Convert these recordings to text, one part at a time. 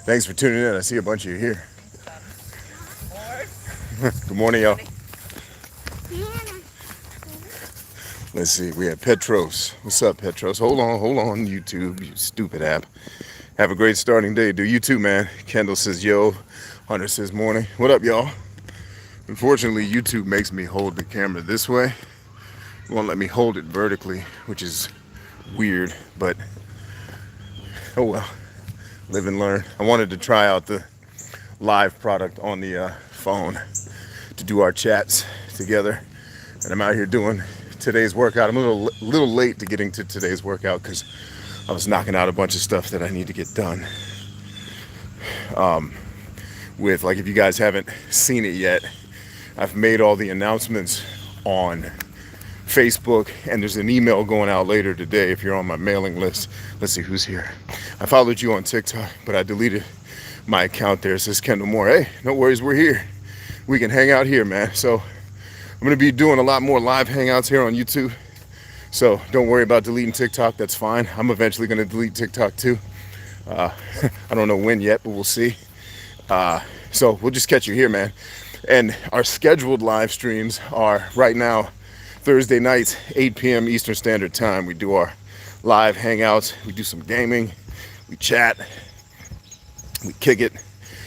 Thanks for tuning in. I see a bunch of you here. Good morning, y'all. Let's see. We have Petros. What's up, Petros? Hold on, YouTube, you stupid app. Have a great starting day. Do you too, man. Kendall says, yo. Hunter says, morning. What up, y'all? Unfortunately, YouTube makes me hold the camera this way. It won't let me hold it vertically, which is weird, but oh well. Live and learn. I wanted to try out the live product on the phone to do our chats together, and I'm out here doing today's workout. I'm a little late to getting to today's workout because I was knocking out a bunch of stuff that I need to get done. With, like, if you guys haven't seen it yet, I've made all the announcements on Facebook, and there's an email going out later today if you're on my mailing list. Let's see who's here. I followed you on TikTok, but I deleted my account there. It says Kendall Moore. Hey, no worries, we're here. We can hang out here, man. So I'm gonna be doing a lot more live hangouts here on YouTube. So don't worry about deleting TikTok, that's fine. I'm eventually gonna delete TikTok too. I don't know when yet, but we'll see. So we'll just catch you here, man. And our scheduled live streams are right now Thursday nights, 8 p.m. Eastern Standard Time. We do our live hangouts. We do some gaming. We chat. We kick it.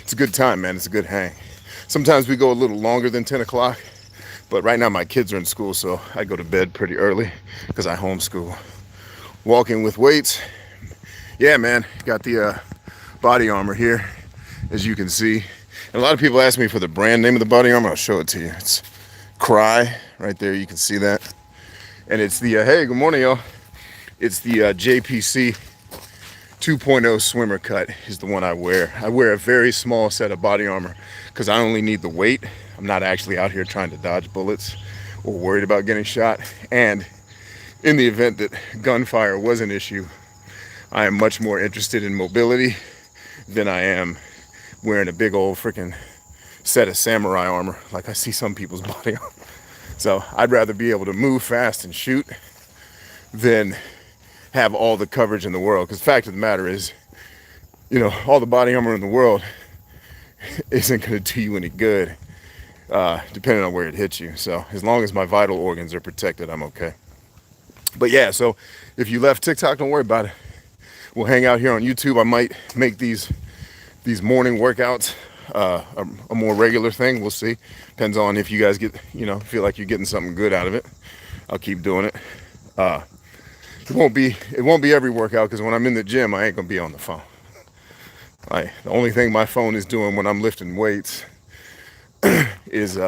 It's a good time, man. It's a good hang. Sometimes we go a little longer than 10 o'clock, but right now my kids are in school, so I go to bed pretty early because I homeschool. Walking with weights. Yeah, man. Got the body armor here, as you can see. And a lot of people ask me for the brand name of the body armor. I'll show it to you. It's Cry right there. You can see that. And it's the, hey, good morning, y'all. It's the JPC 2.0 swimmer cut is the one I wear. I wear a very small set of body armor because I only need the weight. I'm not actually out here trying to dodge bullets or worried about getting shot. And in the event that gunfire was an issue, I am much more interested in mobility than I am wearing a big old freaking set of samurai armor like I see some people's body armor. So I'd rather be able to move fast and shoot than have all the coverage in the world. Because the fact of the matter is, you know, all the body armor in the world isn't going to do you any good, depending on where it hits you. So as long as my vital organs are protected, I'm okay. But yeah, so if you left TikTok, don't worry about it. We'll hang out here on YouTube. I might make these morning workouts a more regular thing. We'll see. Depends on if you guys get, you know, feel like you're getting something good out of it. I'll keep doing it. It won't be every workout because when I'm in the gym, I ain't gonna be on the phone. The only thing my phone is doing when I'm lifting weights is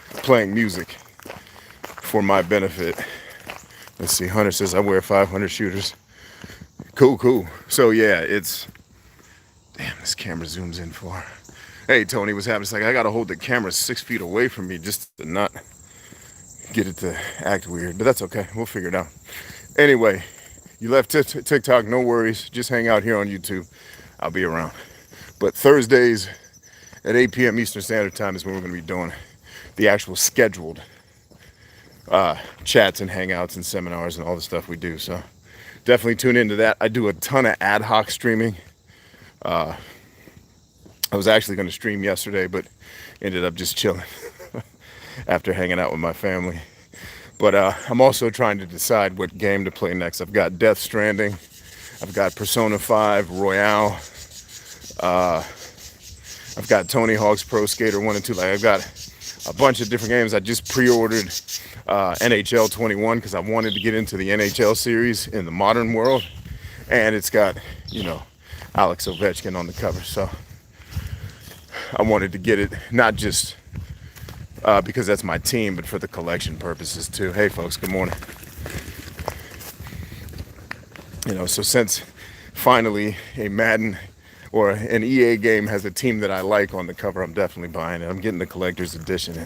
playing music for my benefit. Let's see. Hunter says I wear 500 shooters. Cool. So yeah, it's. Damn, this camera zooms in far. Hey, Tony, what's happening? It's like I gotta hold the camera 6 feet away from me just to not get it to act weird. But that's okay. We'll figure it out. Anyway, you left TikTok, no worries. Just hang out here on YouTube. I'll be around. But Thursdays at 8 p.m. Eastern Standard Time is when we're gonna be doing the actual scheduled chats and hangouts and seminars and all the stuff we do. So definitely tune into that. I do a ton of ad hoc streaming. I was actually going to stream yesterday, but ended up just chilling after hanging out with my family. But I'm also trying to decide what game to play next. I've got Death Stranding. I've got Persona 5 Royale. I've got Tony Hawk's Pro Skater 1 and 2. Like, I've got a bunch of different games. I just pre-ordered NHL 21 because I wanted to get into the NHL series in the modern world. And it's got, you know, Alex Ovechkin on the cover. So I wanted to get it not just because that's my team, but for the collection purposes too. Hey folks, good morning. You know, so since finally a Madden or an EA game has a team that I like on the cover, I'm definitely buying it. I'm getting the collector's edition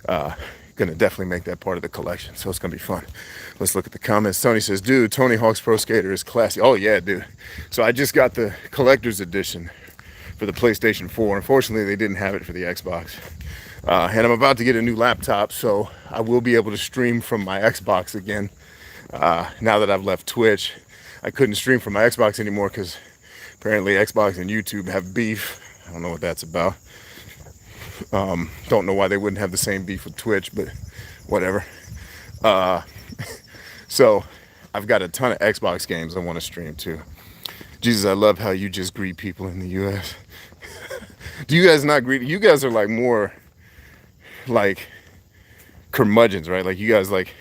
and gonna definitely make that part of the collection. So it's gonna be fun. Let's look at the comments. Tony says, dude, Tony Hawk's Pro Skater is classy. Oh yeah, dude. So I just got the collector's edition for the PlayStation 4. Unfortunately, they didn't have it for the Xbox. And I'm about to get a new laptop, so I will be able to stream from my Xbox again. Now that I've left Twitch, I couldn't stream from my Xbox anymore because Apparently Xbox and YouTube have beef. I don't know what that's about. Don't know why they wouldn't have the same beef with Twitch, but whatever. So I've got a ton of Xbox games I want to stream too. Jesus, I love how you just greet people in the US. Do you guys not greet? You guys are like more like curmudgeons, right? Like you guys, like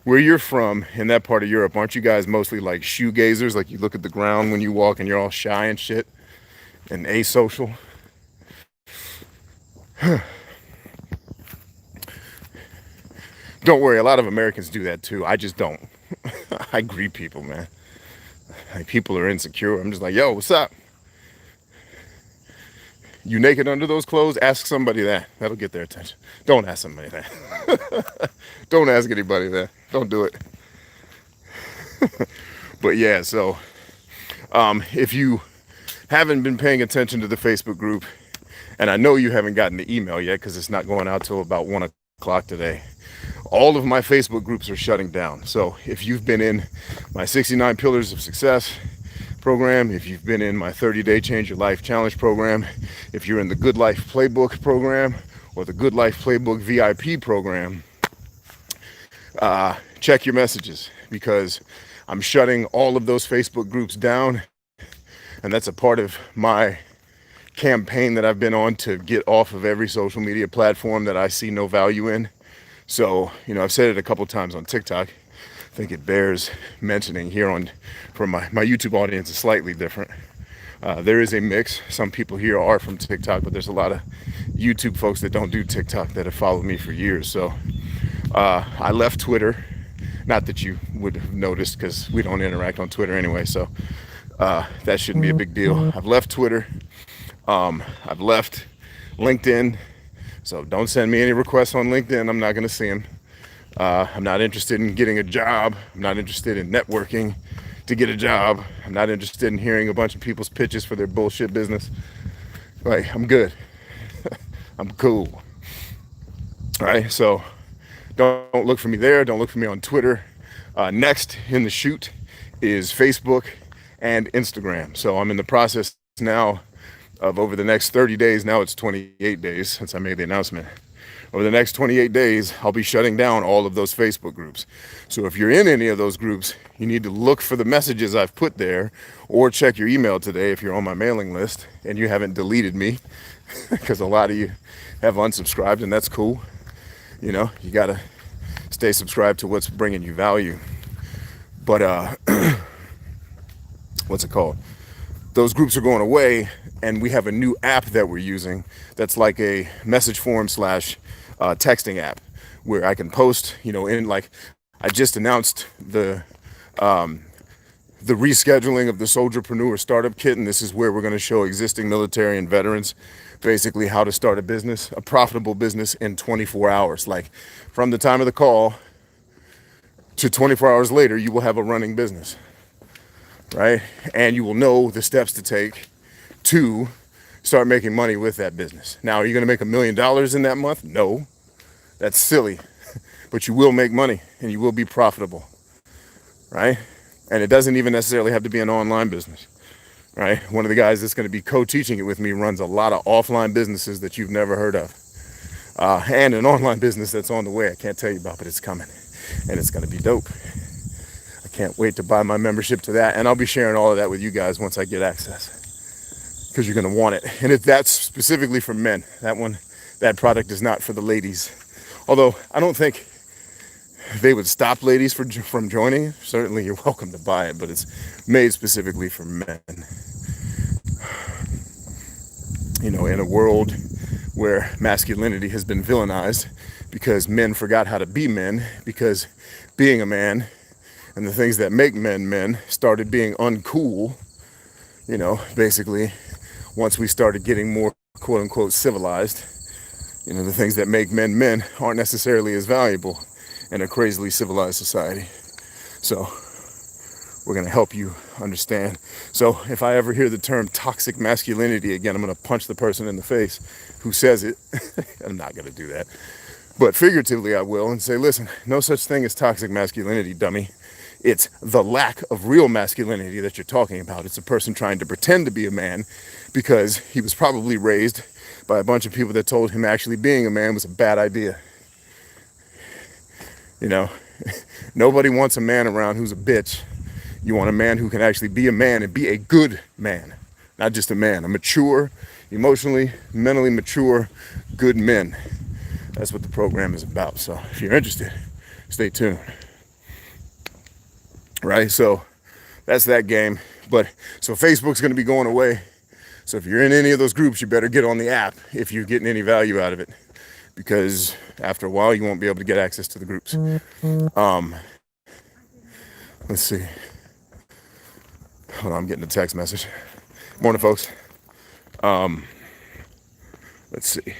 where you're from in that part of Europe, aren't you guys mostly like shoegazers? Like you look at the ground when you walk and you're all shy and shit and asocial. Don't worry, a lot of Americans do that too. I just don't. I greet people, man. Like people are insecure. I'm just like, yo, what's up? You naked under those clothes? Ask somebody that. That'll get their attention. Don't ask somebody that. Don't ask anybody that. Don't do it. But yeah, so if you haven't been paying attention to the Facebook group, and I know you haven't gotten the email yet because it's not going out till about 1 o'clock today, all of my Facebook groups are shutting down. So if you've been in my 69 Pillars of Success program, if you've been in my 30-day Change Your Life Challenge program, if you're in the Good Life Playbook program or the Good Life Playbook VIP program, check your messages because I'm shutting all of those Facebook groups down. And that's a part of my campaign that I've been on to get off of every social media platform that I see no value in. So, you know, I've said it a couple times on TikTok. I think it bears mentioning here on, for my YouTube audience is slightly different. There is a mix. Some people here are from TikTok, but there's a lot of YouTube folks that don't do TikTok that have followed me for years. So I left Twitter. Not that you would have noticed because we don't interact on Twitter anyway. So that shouldn't be a big deal. I've left Twitter. I've left LinkedIn. So don't send me any requests on LinkedIn. I'm not going to see them. I'm not interested in getting a job. I'm not interested in networking to get a job. I'm not interested in hearing a bunch of people's pitches for their bullshit business. Like, I'm good. I'm cool. All right, so don't look for me there. Don't look for me on Twitter. Next in the chute is Facebook and Instagram. So I'm in the process now of over the next 30 days. Now it's 28 days since I made the announcement. Over the next 28 days, I'll be shutting down all of those Facebook groups. So if you're in any of those groups, you need to look for the messages I've put there or check your email today if you're on my mailing list and you haven't deleted me because a lot of you have unsubscribed and that's cool. You know, you gotta stay subscribed to what's bringing you value. But what's it called? Those groups are going away and we have a new app that we're using that's like a message form / texting app where I can post, you know, in like I just announced the rescheduling of the Soldierpreneur Startup Kit, and this is where we're going to show existing military and veterans basically how to start a business, a profitable business in 24 hours. Like from the time of the call to 24 hours later, you will have a running business, right? And you will know the steps to take to start making money with that business. Now, are you going to make $1 million in that month? No, that's silly, but you will make money and you will be profitable, right? And it doesn't even necessarily have to be an online business, right? One of the guys that's going to be co-teaching it with me runs a lot of offline businesses that you've never heard of, and an online business that's on the way. I can't tell you about, but it's coming and it's going to be dope. I can't wait to buy my membership to that, and I'll be sharing all of that with you guys once I get access, because you're going to want it. And if that's specifically for men, that product is not for the ladies. Although I don't think they would stop ladies from joining. Certainly you're welcome to buy it, but it's made specifically for men. You know, in a world where masculinity has been villainized because men forgot how to be men, because being a man and the things that make men men started being uncool, you know, basically once we started getting more quote unquote civilized, you know, the things that make men men aren't necessarily as valuable in a crazily civilized society. So we're going to help you understand. So if I ever hear the term toxic masculinity again, I'm going to punch the person in the face who says it. I'm not going to do that. But figuratively I will, and say, listen, no such thing as toxic masculinity, dummy. It's the lack of real masculinity that you're talking about. It's a person trying to pretend to be a man because he was probably raised by a bunch of people that told him actually being a man was a bad idea. You know, nobody wants a man around who's a bitch. You want a man who can actually be a man and be a good man, not just a man, a mature, emotionally, mentally mature, good men. That's what the program is about. So if you're interested, stay tuned. Right? So that's that game. But so Facebook's going to be going away. So if you're in any of those groups, you better get on the app if you're getting any value out of it, because after a while you won't be able to get access to the groups. Let's see. Hold on, I'm getting a text message. Morning, folks. Let's see.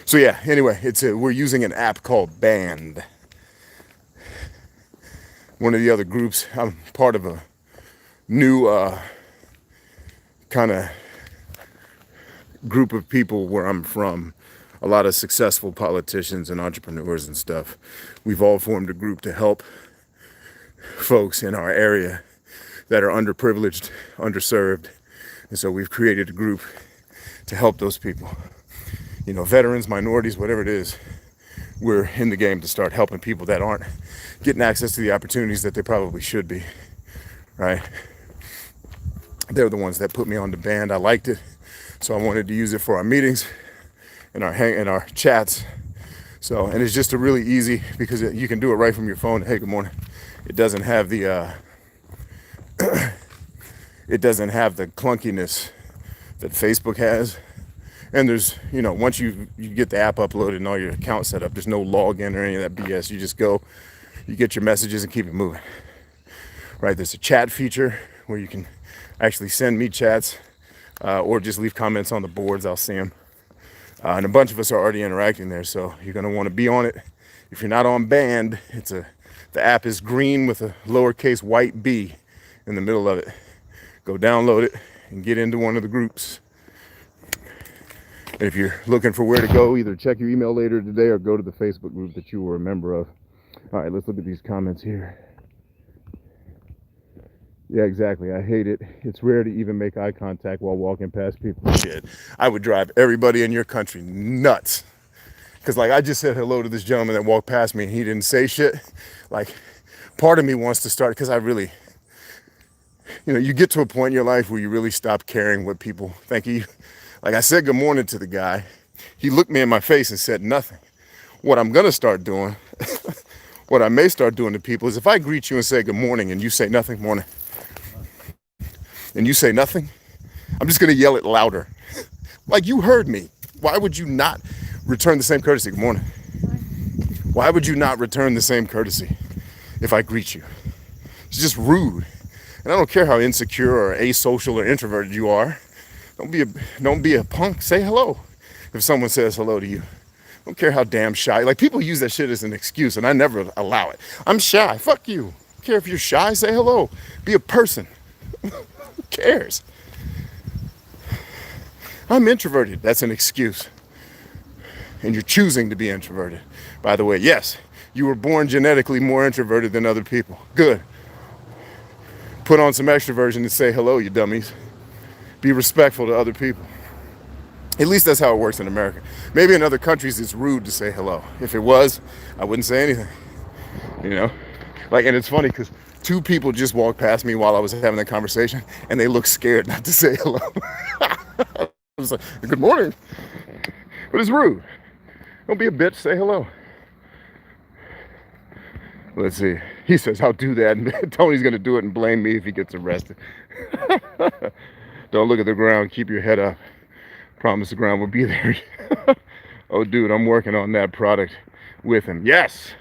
So yeah, anyway, we're using an app called Band. One of the other groups, I'm part of a new kind of group of people where I'm from. A lot of successful politicians and entrepreneurs and stuff. We've all formed a group to help folks in our area that are underprivileged, underserved. And so we've created a group to help those people. You know, veterans, minorities, whatever it is. We're in the game to start helping people that aren't getting access to the opportunities that they probably should be, right? They're the ones that put me on the Band. I liked it, so I wanted to use it for our meetings and our chats. So, and it's just a really easy, because you can do it right from your phone. Hey, good morning. It doesn't have the it doesn't have the clunkiness that Facebook has. And there's, you know, once you get the app uploaded and all your accounts set up, there's no login or any of that BS. You just go, you get your messages and keep it moving. Right? There's a chat feature where you can actually send me chats or just leave comments on the boards. I'll see them. And a bunch of us are already interacting there, so you're going to want to be on it. If you're not on Band, the app is green with a lowercase white b in the middle of it. Go download it and get into one of the groups. If you're looking for where to go, either check your email later today or go to the Facebook group that you were a member of. All right, let's look at these comments here. Yeah, exactly. I hate it. It's rare to even make eye contact while walking past people. Shit, I would drive everybody in your country nuts. Because, like, I just said hello to this gentleman that walked past me and he didn't say shit. Like, part of me wants to start, because I really, you know, you get to a point in your life where you really stop caring what people think of you. Like, I said good morning to the guy. He looked me in my face and said nothing. What I'm going to start doing, what I may start doing to people, is if I greet you and say good morning and you say nothing, morning, and you say nothing, I'm just going to yell it louder. Like, you heard me. Why would you not return the same courtesy? Good morning. Why would you not return the same courtesy if I greet you? It's just rude. And I don't care how insecure or asocial or introverted you are. Don't be a punk. Say hello if someone says hello to you. Don't care how damn shy. Like, people use that shit as an excuse, and I never allow it. I'm shy. Fuck you. Don't care if you're shy. Say hello. Be a person. Who cares? I'm introverted. That's an excuse. And you're choosing to be introverted. By the way, yes, you were born genetically more introverted than other people. Good. Put on some extroversion and say hello, you dummies. Be respectful to other people. At least that's how it works in America. Maybe in other countries it's rude to say hello. If it was, I wouldn't say anything. You know? Like, and it's funny because two people just walked past me while I was having that conversation and they looked scared not to say hello. I was like, good morning. But it's rude. Don't be a bitch, say hello. Let's see. He says, I'll do that. And Tony's going to do it and blame me if he gets arrested. Don't look at the ground. Keep your head up. Promise the ground will be there. Oh, dude, I'm working on that product with him. Yes.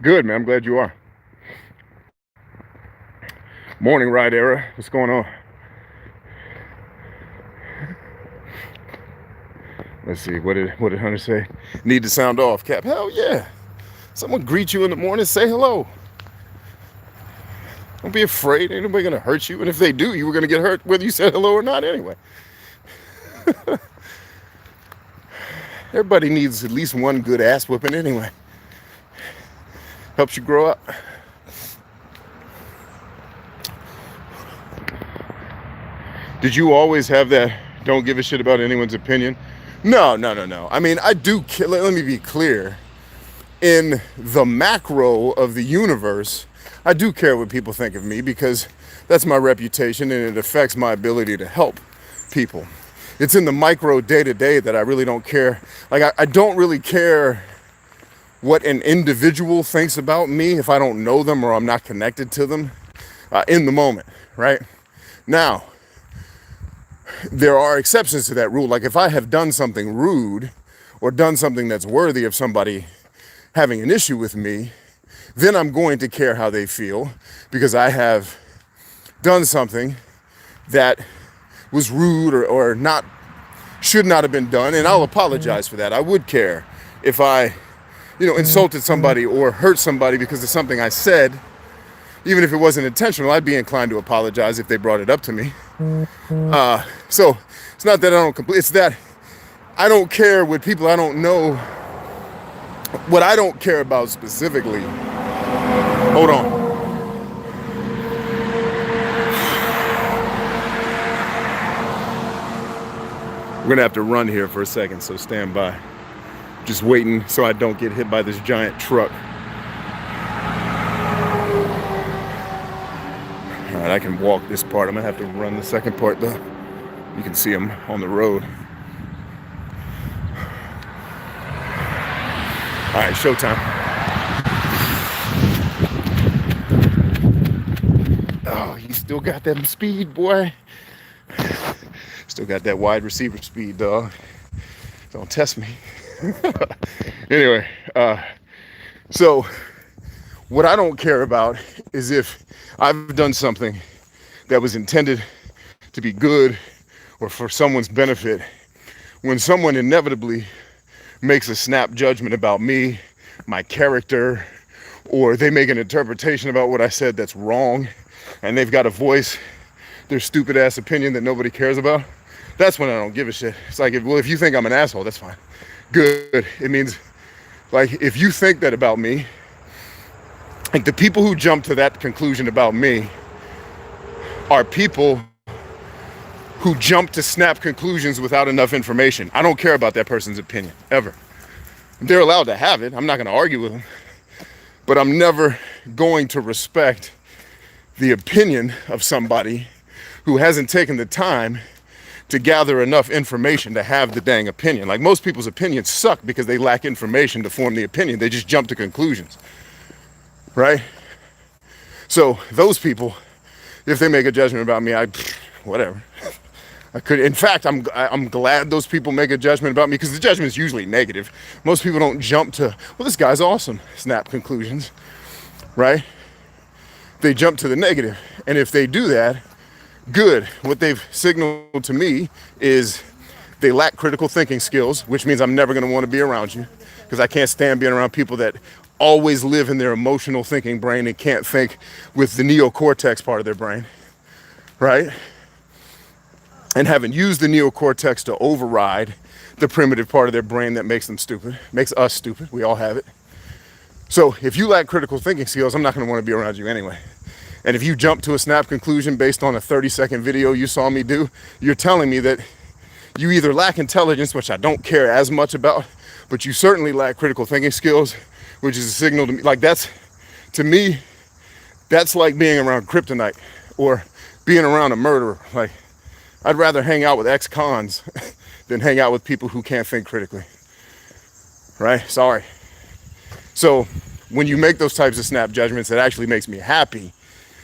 Good, man. I'm glad you are. Morning ride era. What's going on? Let's see. What did Hunter say? Need to sound off, Cap. Hell yeah. Someone greet you in the morning, say hello. Don't be afraid. Ain't nobody gonna hurt you. And if they do, you were gonna get hurt whether you said hello or not anyway. Everybody needs at least one good ass whooping anyway. Helps you grow up. Did you always have that don't give a shit about anyone's opinion? No, no, no, no. I mean, I do, let me be clear. In the macro of the universe, I do care what people think of me because that's my reputation and it affects my ability to help people. It's in the micro day-to-day that I really don't care. Like, I don't really care what an individual thinks about me if I don't know them or I'm not connected to them in the moment, right? Now, there are exceptions to that rule. Like if I have done something rude or done something that's worthy of somebody having an issue with me, then I'm going to care how they feel because I have done something that was rude or not, should not have been done, and I'll apologize for that. I would care if I, insulted somebody or hurt somebody because of something I said. Even if it wasn't intentional, I'd be inclined to apologize if they brought it up to me. So it's not that I don't it's that I don't care with people I don't know. What I don't care about specifically, hold on. We're gonna have to run here for a second, so stand by. Just waiting so I don't get hit by this giant truck. All right, I can walk this part. I'm gonna have to run the second part though. You can see them on the road. All right, showtime. Oh, you still got that speed, boy. Still got that wide receiver speed, dog. Don't test me. Anyway, so what I don't care about is if I've done something that was intended to be good or for someone's benefit, when someone inevitably makes a snap judgment about me, my character, or they make an interpretation about what I said that's wrong, and they've got to voice their stupid ass opinion that nobody cares about, that's when I don't give a shit. It's like, if you think I'm an asshole, that's fine. Good. It means, like, if you think that about me, like the people who jump to that conclusion about me are people who jump to snap conclusions without enough information. I don't care about that person's opinion, ever. They're allowed to have it. I'm not going to argue with them. But I'm never going to respect the opinion of somebody who hasn't taken the time to gather enough information to have the dang opinion. Like, most people's opinions suck because they lack information to form the opinion. They just jump to conclusions, right? So those people, if they make a judgment about me, whatever. I could, in fact, I'm glad those people make a judgment about me because the judgment is usually negative. Most people don't jump to, well, this guy's awesome, snap conclusions, right? They jump to the negative. And if they do that, good. What they've signaled to me is they lack critical thinking skills, which means I'm never going to want to be around you because I can't stand being around people that always live in their emotional thinking brain and can't think with the neocortex part of their brain, right? And haven't used the neocortex to override the primitive part of their brain that makes them stupid, makes us stupid. We all have it. So if you lack critical thinking skills, I'm not going to want to be around you anyway. And if you jump to a snap conclusion based on a 30-second video you saw me do, you're telling me that you either lack intelligence, which I don't care as much about, but you certainly lack critical thinking skills, which is a signal to me. Like, to me, that's like being around kryptonite or being around a murderer. Like, I'd rather hang out with ex-cons than hang out with people who can't think critically, right? Sorry. So when you make those types of snap judgments, it actually makes me happy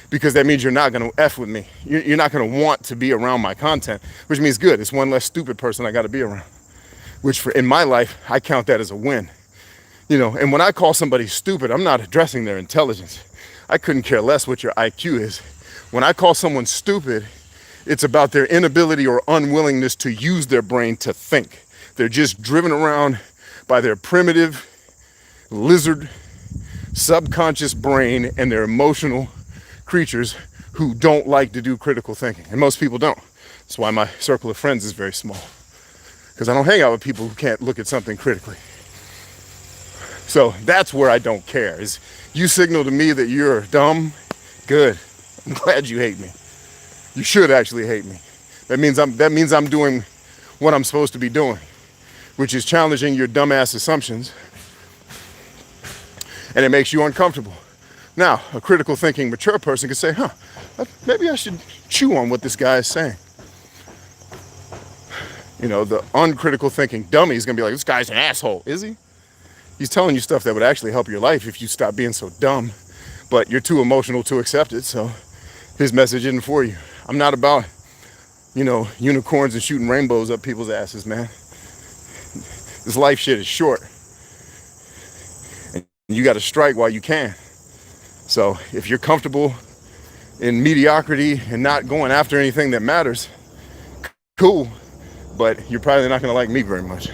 because that means you're not going to F with me. You're not going to want to be around my content, which means good. It's one less stupid person I got to be around, which in my life, I count that as a win. And when I call somebody stupid, I'm not addressing their intelligence. I couldn't care less what your IQ is. When I call someone stupid, it's about their inability or unwillingness to use their brain to think. They're just driven around by their primitive lizard subconscious brain and their emotional creatures who don't like to do critical thinking. And most people don't. That's why my circle of friends is very small. Because I don't hang out with people who can't look at something critically. So that's where I don't care. Is you signal to me that you're dumb, good. I'm glad you hate me. You should actually hate me. That means I'm doing what I'm supposed to be doing, which is challenging your dumbass assumptions, and it makes you uncomfortable. Now, a critical thinking, mature person can say, maybe I should chew on what this guy is saying. You know, the uncritical thinking dummy is gonna be like, this guy's an asshole. Is he? He's telling you stuff that would actually help your life if you stop being so dumb, but you're too emotional to accept it, so his message isn't for you. I'm not about, you know, unicorns and shooting rainbows up people's asses, man. This life shit is short. And you gotta strike while you can. So if you're comfortable in mediocrity and not going after anything that matters, cool, but you're probably not gonna like me very much.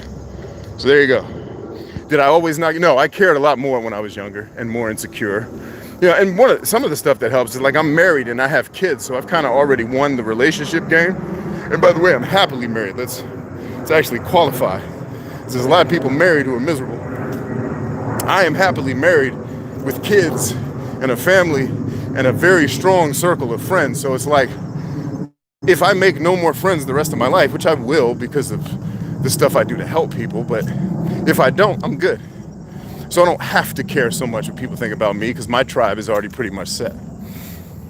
So there you go. Did I always not? No, I cared a lot more when I was younger and more insecure. You know, and some of the stuff that helps is like I'm married and I have kids, so I've kind of already won the relationship game. And by the way, I'm happily married. Let's actually qualify. There's a lot of people married who are miserable. I am happily married with kids and a family and a very strong circle of friends. So it's like, if I make no more friends the rest of my life, which I will because of the stuff I do to help people, but if I don't, I'm good. So I don't have to care so much what people think about me because my tribe is already pretty much set.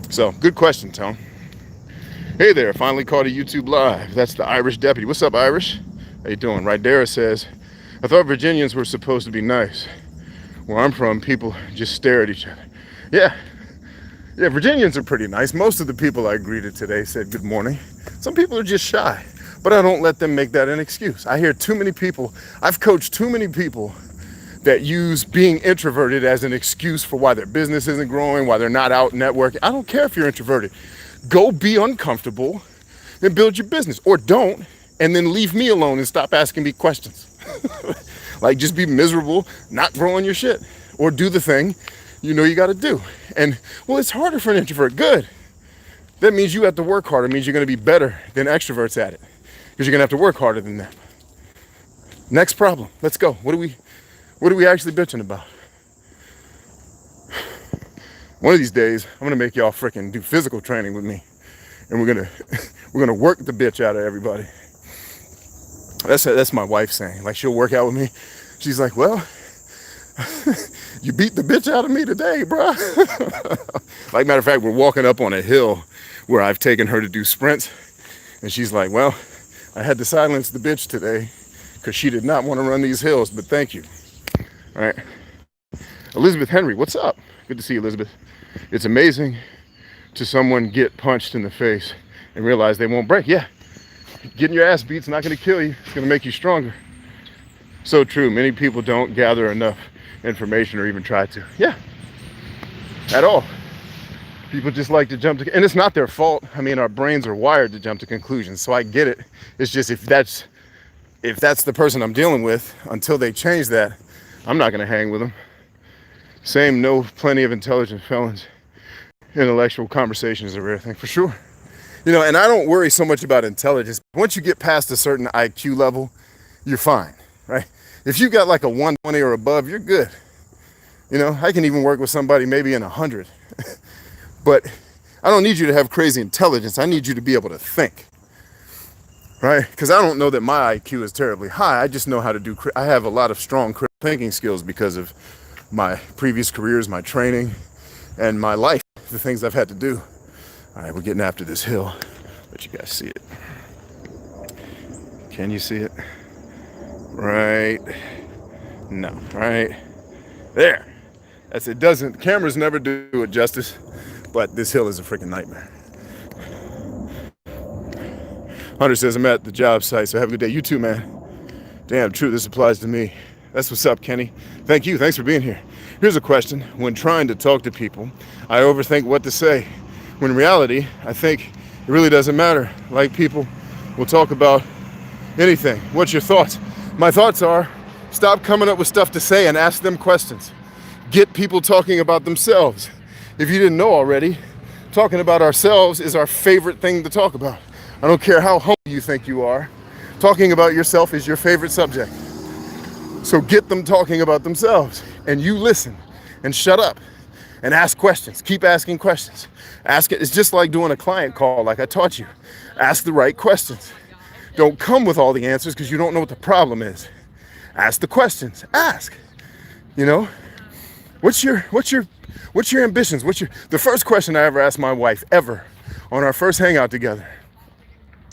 So, good question, Tom. Hey there, finally caught a YouTube live. That's the Irish deputy. What's up, Irish? How you doing? Rydera says, I thought Virginians were supposed to be nice. Where I'm from, people just stare at each other. Yeah, Virginians are pretty nice. Most of the people I greeted today said good morning. Some people are just shy, but I don't let them make that an excuse. I hear too many people, I've coached too many people that use being introverted as an excuse for why their business isn't growing, why they're not out networking. I don't care if you're introverted. Go be uncomfortable and build your business, or don't, and then leave me alone and stop asking me questions. Like, just be miserable, not growing your shit, or do the thing you know you got to do. And, well, it's harder for an introvert. Good. That means you have to work harder. It means you're going to be better than extroverts at it, because you're going to have to work harder than them. Next problem. Let's go. What are we actually bitching about? One of these days, I'm going to make y'all freaking do physical training with me, and we're going to work the bitch out of everybody. That's my wife saying. Like, she'll work out with me. She's like, well, you beat the bitch out of me today, bro. Like, matter of fact, we're walking up on a hill where I've taken her to do sprints. And she's like, well, I had to silence the bitch today because she did not want to run these hills, but thank you. All right. Elizabeth Henry, what's up? Good to see you, Elizabeth. It's amazing to someone get punched in the face and realize they won't break. Yeah. Getting your ass beat's not going to kill you. It's going to make you stronger. So true. Many people don't gather enough information or even try to. Yeah. At all. People just like to jump to, and it's not their fault. I mean, our brains are wired to jump to conclusions, so I get it. It's just if that's the person I'm dealing with, until they change that, I'm not going to hang with them. Same, know plenty of intelligent felons. Intellectual conversation is a rare thing, for sure. You know, and I don't worry so much about intelligence. Once you get past a certain IQ level, you're fine, right? If you got like a 120 or above, you're good. You know, I can even work with somebody maybe in 100. But I don't need you to have crazy intelligence. I need you to be able to think, right? Because I don't know that my IQ is terribly high. I just know how to I have a lot of strong critical thinking skills because of my previous careers, my training, and my life, the things I've had to do. All right, we're getting after this hill. Let you guys see it. Can you see it? Right. No, right there. That's it. Cameras never do it justice, but this hill is a freaking nightmare. Hunter says, I'm at the job site, so have a good day. You too, man. Damn, true, this applies to me. That's what's up, Kenny. Thank you. Thanks for being here. Here's a question. When trying to talk to people, I overthink what to say. When in reality, I think it really doesn't matter. Like, people will talk about anything. What's your thoughts? My thoughts are, stop coming up with stuff to say and ask them questions. Get people talking about themselves. If you didn't know already, talking about ourselves is our favorite thing to talk about. I don't care how humble you think you are. Talking about yourself is your favorite subject. So get them talking about themselves, and you listen and shut up And ask questions. Keep asking questions. Ask it. It's just like doing a client call, like I taught you. Ask the right questions. Don't come with all the answers because you don't know what the problem is. Ask the questions. Ask. You know, what's your ambitions? The first question I ever asked my wife ever on our first hangout together.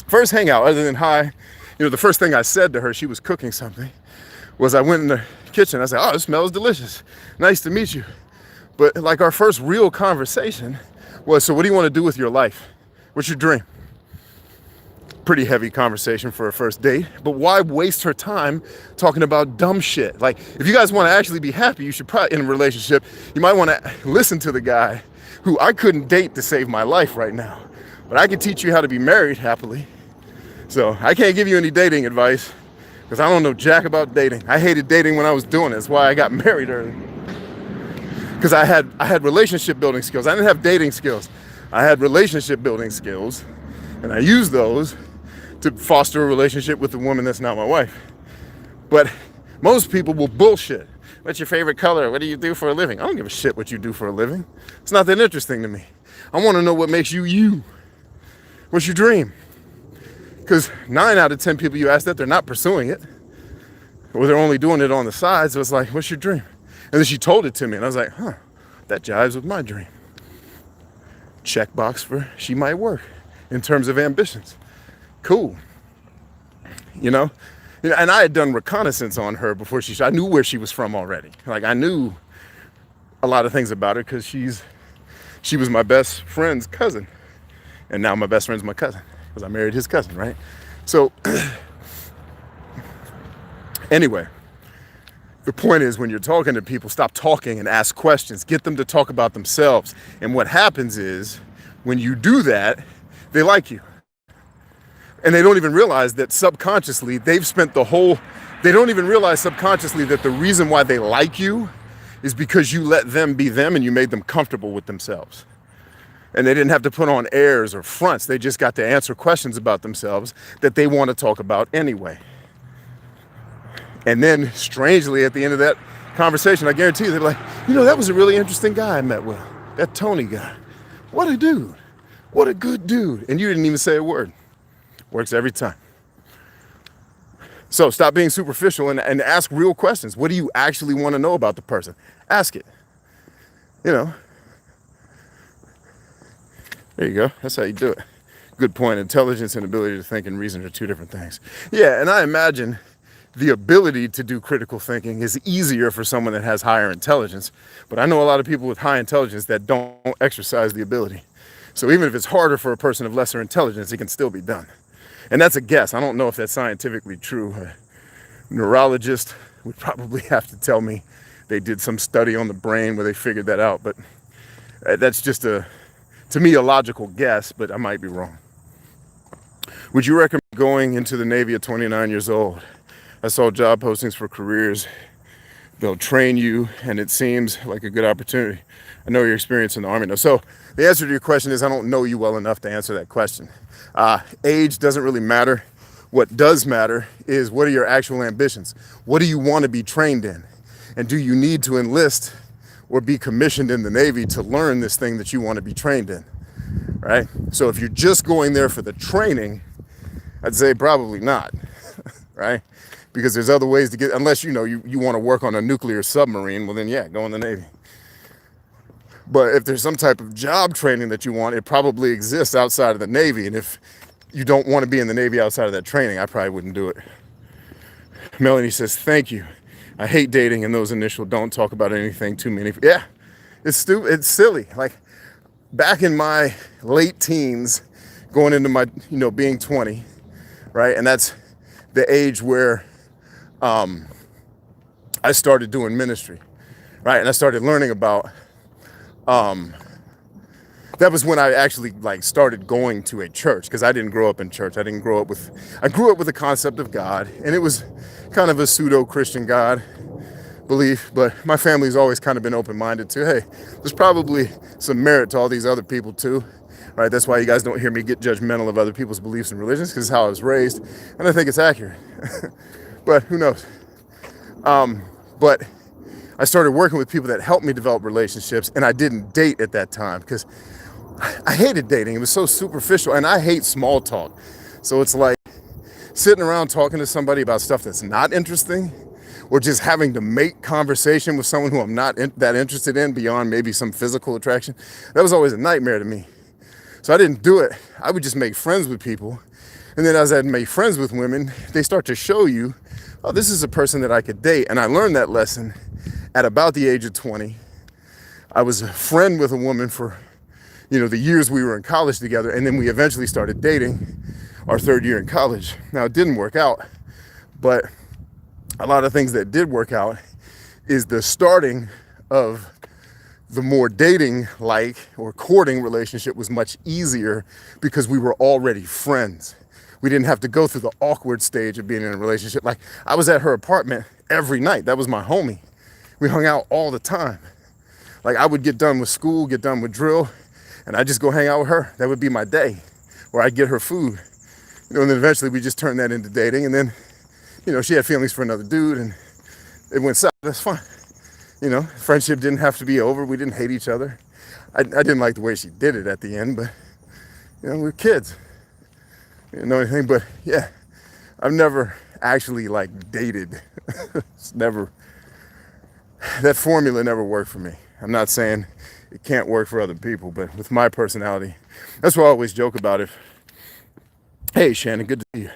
First hangout, other than hi, the first thing I said to her, she was cooking something, was I went in the kitchen. I said, "Oh, it smells delicious. Nice to meet you." But like our first real conversation was, "So what do you want to do with your life? What's your dream?" Pretty heavy conversation for a first date, but why waste her time talking about dumb shit? Like, if you guys want to actually be happy, you should probably, in a relationship, you might want to listen to the guy who I couldn't date to save my life right now, but I can teach you how to be married happily. So I can't give you any dating advice because I don't know jack about dating. I hated dating when I was doing it. That's why I got married early. Because I had relationship building skills. I didn't have dating skills. I had relationship building skills, and I used those to foster a relationship with a woman that's not my wife. But most people will bullshit. What's your favorite color? What do you do for a living? I don't give a shit what you do for a living. It's not that interesting to me. I want to know what makes you you. What's your dream? Because 9 out of 10 people you ask that, they're not pursuing it. Or they're only doing it on the side. So it's like, what's your dream? And then she told it to me, and I was like, that jives with my dream. Checkbox for she might work in terms of ambitions. Cool. And I had done reconnaissance on her before I knew where she was from already. Like, I knew a lot of things about her because she was my best friend's cousin. And now my best friend's my cousin because I married his cousin, right? So anyway, the point is, when you're talking to people, stop talking and ask questions. Get them to talk about themselves. And what happens is, when you do that, they like you. And they don't even realize that subconsciously, they don't even realize subconsciously that the reason why they like you is because you let them be them and you made them comfortable with themselves. And they didn't have to put on airs or fronts. They just got to answer questions about themselves that they want to talk about anyway. And then, strangely, at the end of that conversation, I guarantee you, they're like, that was a really interesting guy I met with. That Tony guy. What a dude. What a good dude. And you didn't even say a word. Works every time. So stop being superficial and ask real questions. What do you actually want to know about the person? Ask it. There you go. That's how you do it. Good point. Intelligence and ability to think and reason are two different things. Yeah, and I imagine the ability to do critical thinking is easier for someone that has higher intelligence. But I know a lot of people with high intelligence that don't exercise the ability. So even if it's harder for a person of lesser intelligence, it can still be done. And that's a guess. I don't know if that's scientifically true. A neurologist would probably have to tell me they did some study on the brain where they figured that out. But that's just to me, a logical guess, but I might be wrong. Would you recommend going into the Navy at 29 years old? I saw job postings for careers. They'll train you, and it seems like a good opportunity. I know your experience in the Army. No. So the answer to your question is I don't know you well enough to answer that question. Age doesn't really matter. What does matter is, what are your actual ambitions? What do you want to be trained in? And do you need to enlist or be commissioned in the Navy to learn this thing that you want to be trained in, right? So if you're just going there for the training, I'd say probably not, right? Because there's other ways to get, unless you want to work on a nuclear submarine, well then yeah, go in the Navy. But if there's some type of job training that you want, it probably exists outside of the Navy. And if you don't want to be in the Navy outside of that training, I probably wouldn't do it. Melanie says, thank you. I hate dating in those initial don't talk about anything too many. Yeah, it's stupid. It's silly. Like, back in my late teens, going into my, being 20, right? And that's the age where I started doing ministry, right? And I started learning about, that was when I actually started going to a church, because I didn't grow up in church. I grew up with the concept of God, and it was kind of a pseudo-Christian God belief, but my family's always kind of been open-minded to, hey, there's probably some merit to all these other people too, right? That's why you guys don't hear me get judgmental of other people's beliefs and religions, because it's how I was raised, and I think it's accurate. But who knows? But I started working with people that helped me develop relationships, and I didn't date at that time because I hated dating. It was so superficial, and I hate small talk. So it's like sitting around talking to somebody about stuff that's not interesting, or just having to make conversation with someone who I'm not that interested in beyond maybe some physical attraction. That was always a nightmare to me. So I didn't do it. I would just make friends with people. And then as I made friends with women, they start to show you, oh, this is a person that I could date. And I learned that lesson at about the age of 20. I was a friend with a woman for, the years we were in college together. And then we eventually started dating our third year in college. Now, it didn't work out, but a lot of things that did work out is the starting of the more dating-like or courting relationship was much easier because we were already friends. We didn't have to go through the awkward stage of being in a relationship. Like, I was at her apartment every night. That was my homie. We hung out all the time. Like, I would get done with school, get done with drill, and I'd just go hang out with her. That would be my day. Or I'd get her food. And then eventually we just turned that into dating. And then, she had feelings for another dude, and it went south. That's fine. Friendship didn't have to be over. We didn't hate each other. I didn't like the way she did it at the end, but, we're kids. We didn't know anything, but yeah, I've never actually dated. It's never, that formula never worked for me. I'm not saying it can't work for other people, but with my personality, that's why I always joke about it. Hey, Shannon, good to see you.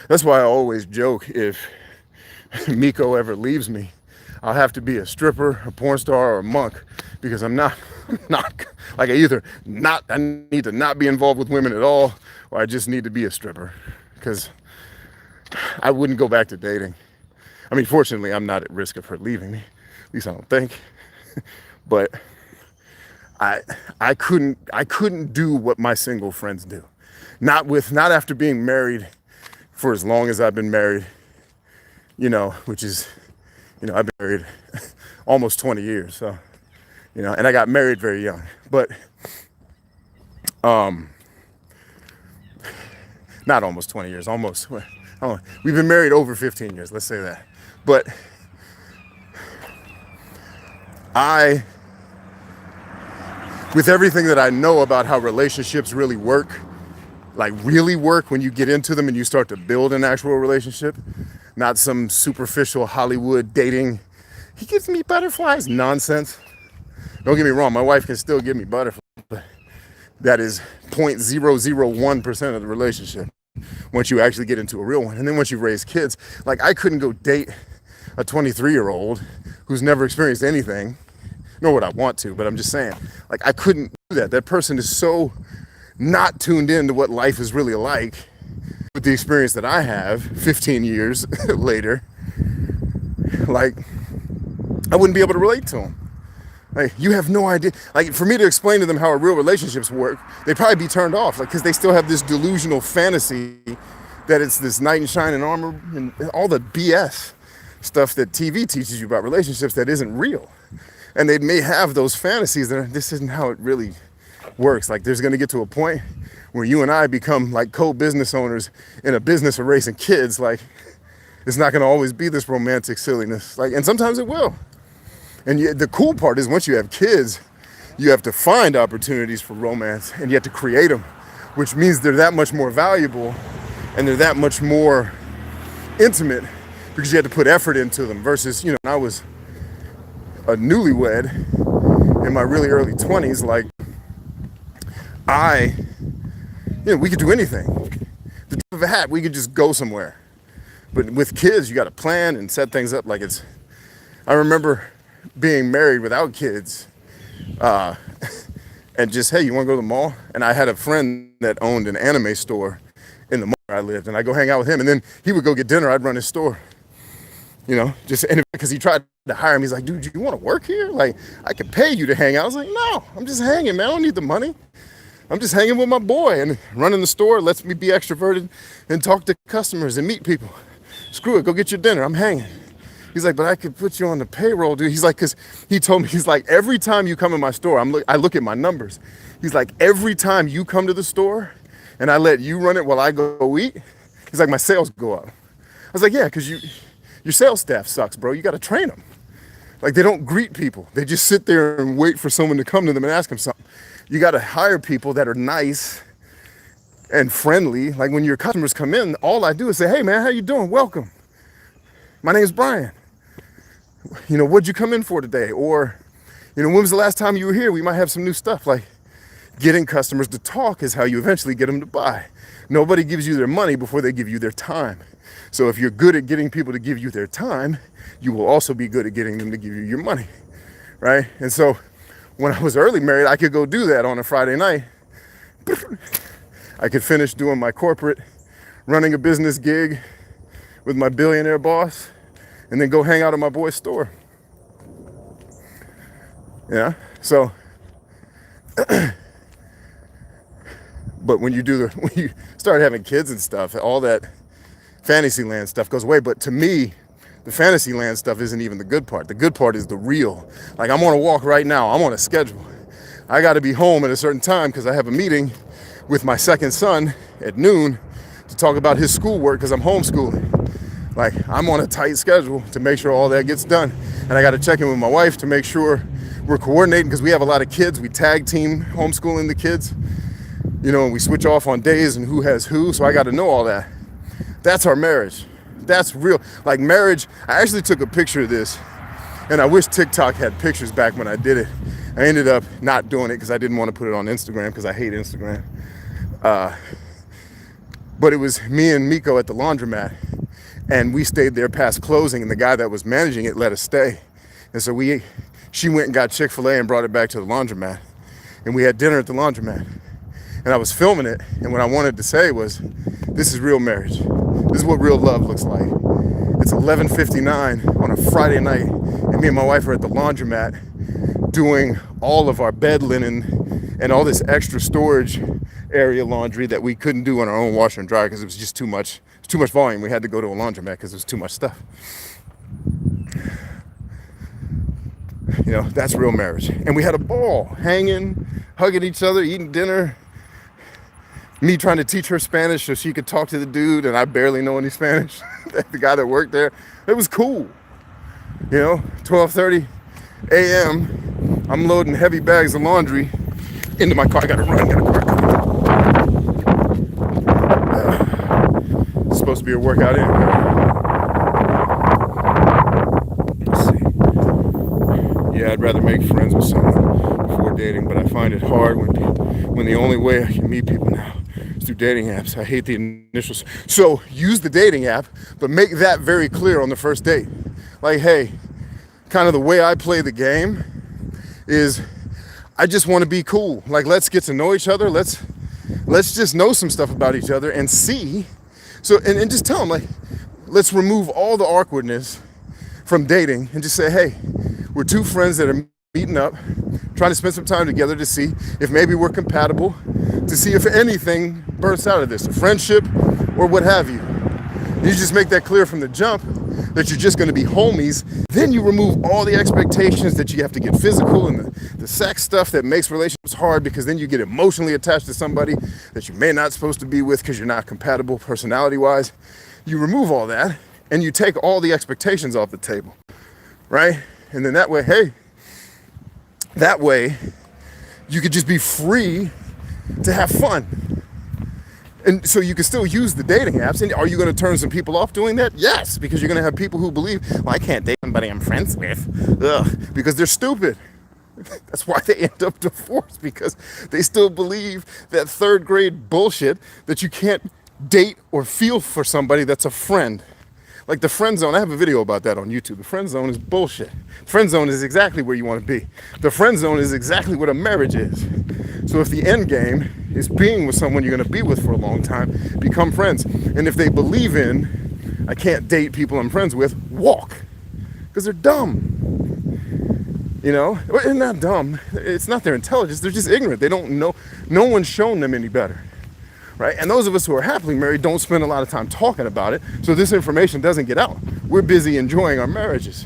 That's why I always joke if Miko ever leaves me, I'll have to be a stripper, a porn star, or a monk, because I need to not be involved with women at all, or I just need to be a stripper, because I wouldn't go back to dating. I mean, fortunately, I'm not at risk of her leaving me, at least I don't think, but I couldn't do what my single friends do. Not after being married for as long as I've been married, which is, I've been married almost 20 years, so, and I got married very young, but, not almost 20 years, almost, we've been married over 15 years, let's say that, but with everything that I know about how relationships really work when you get into them and you start to build an actual relationship, not some superficial Hollywood dating, he gives me butterflies nonsense. Don't get me wrong, my wife can still give me butterflies, but that is 0.001% of the relationship once you actually get into a real one. And then once you raise kids, I couldn't go date a 23-year-old who's never experienced anything, nor would I want to, but I'm just saying, I couldn't do that. That person is so not tuned in to what life is really like with the experience that I have 15 years later. I wouldn't be able to relate to them. You have no idea. For me to explain to them how real relationships work, they'd probably be turned off, because they still have this delusional fantasy that it's this knight in shining armor and all the BS stuff that TV teaches you about relationships that isn't real. And they may have those fantasies that this isn't how it really works. There's going to get to a point where you and I become co-business owners in a business of raising kids. It's not going to always be this romantic silliness. And sometimes it will. And the cool part is once you have kids, you have to find opportunities for romance, and you have to create them, which means they're that much more valuable and they're that much more intimate because you have to put effort into them versus, when I was a newlywed in my really early 20s, we could do anything. The tip of a hat, we could just go somewhere. But with kids, you got to plan and set things up I remember being married without kids, and just, hey, you want to go to the mall? And I had a friend that owned an anime store in the mall where I lived, and I go hang out with him, and then he would go get dinner, I'd run his store. Because he tried to hire me. He's like, dude, you want to work here? I could pay you to hang out. I was like, no, I'm just hanging, man. I don't need the money. I'm just hanging with my boy, and running the store lets me be extroverted and talk to customers and meet people. Screw it, go get your dinner. I'm hanging. He's like, but I could put you on the payroll, dude. He's like, because he told me, he's like, every time you come in my store, I look at my numbers. He's like, every time you come to the store and I let you run it while I go eat, he's like, my sales go up. I was like, yeah, because your sales staff sucks, bro. You got to train them. Like, they don't greet people. They just sit there and wait for someone to come to them and ask them something. You got to hire people that are nice and friendly. Like, when your customers come in, all I do is say, hey man, how you doing? Welcome. My name is Brian. What'd you come in for today? Or, when was the last time you were here? We might have some new stuff. Like, getting customers to talk is how you eventually get them to buy. Nobody gives you their money before they give you their time. So if you're good at getting people to give you their time, you will also be good at getting them to give you your money, right? And so when I was early married, I could go do that on a Friday night. I could finish doing my corporate, running a business gig with my billionaire boss, and then go hang out at my boy's store. Yeah, so, but when you start having kids and stuff, all that fantasy land stuff goes away. But to me, the fantasy land stuff isn't even the good part. The good part is the real. Like, I'm on a walk right now. I'm on a schedule. I got to be home at a certain time because I have a meeting with my second son at noon to talk about his schoolwork because I'm homeschooling. Like, I'm on a tight schedule to make sure all that gets done. And I got to check in with my wife to make sure we're coordinating because we have a lot of kids. We tag team homeschooling the kids, and we switch off on days and who has who. So I got to know all that. That's our marriage. That's real. Like, marriage, I actually took a picture of this, and I wish TikTok had pictures back when I did it. I ended up not doing it because I didn't want to put it on Instagram because I hate Instagram. But it was me and Miko at the laundromat, and we stayed there past closing, and the guy that was managing it let us stay. And so she went and got Chick-fil-A and brought it back to the laundromat, and we had dinner at the laundromat. And I was filming it, and what I wanted to say was, this is real marriage. This is what real love looks like. It's 11:59 on a Friday night, and me and my wife are at the laundromat doing all of our bed linen and all this extra storage area laundry that we couldn't do on our own washer and dryer because it was just too much volume. We had to go to a laundromat because it was too much stuff. That's real marriage. And we had a ball, hanging, hugging each other, eating dinner. Me trying to teach her Spanish so she could talk to the dude, and I barely know any Spanish. The guy that worked there. It was cool. 12:30 a.m. I'm loading heavy bags of laundry into my car. I gotta run. It's supposed to be a workout anyway. Let's see. Yeah, I'd rather make friends with someone before dating, but I find it hard when the only way I can meet people now through dating apps. I hate the initials. So use the dating app, but make that very clear on the first date. Like, hey, kind of the way I play the game is I just want to be cool. Like, let's get to know each other. Let's just know some stuff about each other and see. So, and just tell them, like, let's remove all the awkwardness from dating and just say, hey, we're two friends that are meeting up, trying to spend some time together to see if maybe we're compatible, to see if anything bursts out of this, a friendship or what have you. You just make that clear from the jump that you're just going to be homies. Then you remove all the expectations that you have to get physical and the sex stuff that makes relationships hard, because then you get emotionally attached to somebody that you may not supposed to be with because you're not compatible personality-wise. You remove all that and you take all the expectations off the table, right? And then that way, you could just be free to have fun. And so you can still use the dating apps. And are you going to turn some people off doing that? Yes, because you're going to have people who believe, well, I can't date somebody I'm friends with. Ugh, because they're stupid. That's why they end up divorced, because they still believe that third grade bullshit that you can't date or feel for somebody that's a friend. Like the friend zone, I have a video about that on YouTube. The friend zone is bullshit. Friend zone is exactly where you want to be. The friend zone is exactly what a marriage is. So if the end game is being with someone you're going to be with for a long time, become friends. And if they believe in, I can't date people I'm friends with, walk. Because they're dumb. You know, they're not dumb. It's not their intelligence. They're just ignorant. They don't know. No one's shown them any better. Right? And those of us who are happily married don't spend a lot of time talking about it, so this information doesn't get out. We're busy enjoying our marriages,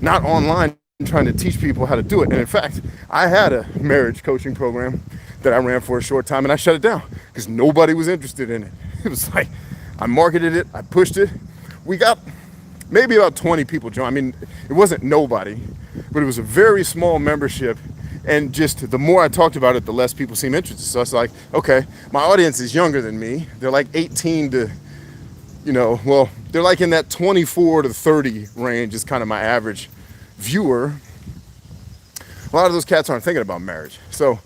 not online trying to teach people how to do it. And in fact, I had a marriage coaching program that I ran for a short time, and I shut it down because nobody was interested in it. It was like, I marketed it, I pushed it. We got maybe about 20 people join. I mean, it wasn't nobody, but it was a very small membership. And just the more I talked about it, the less people seem interested. So it's like, okay, my audience is younger than me. They're like 18 to, well, they're like in that 24 to 30 range is kind of my average viewer. A lot of those cats aren't thinking about marriage. So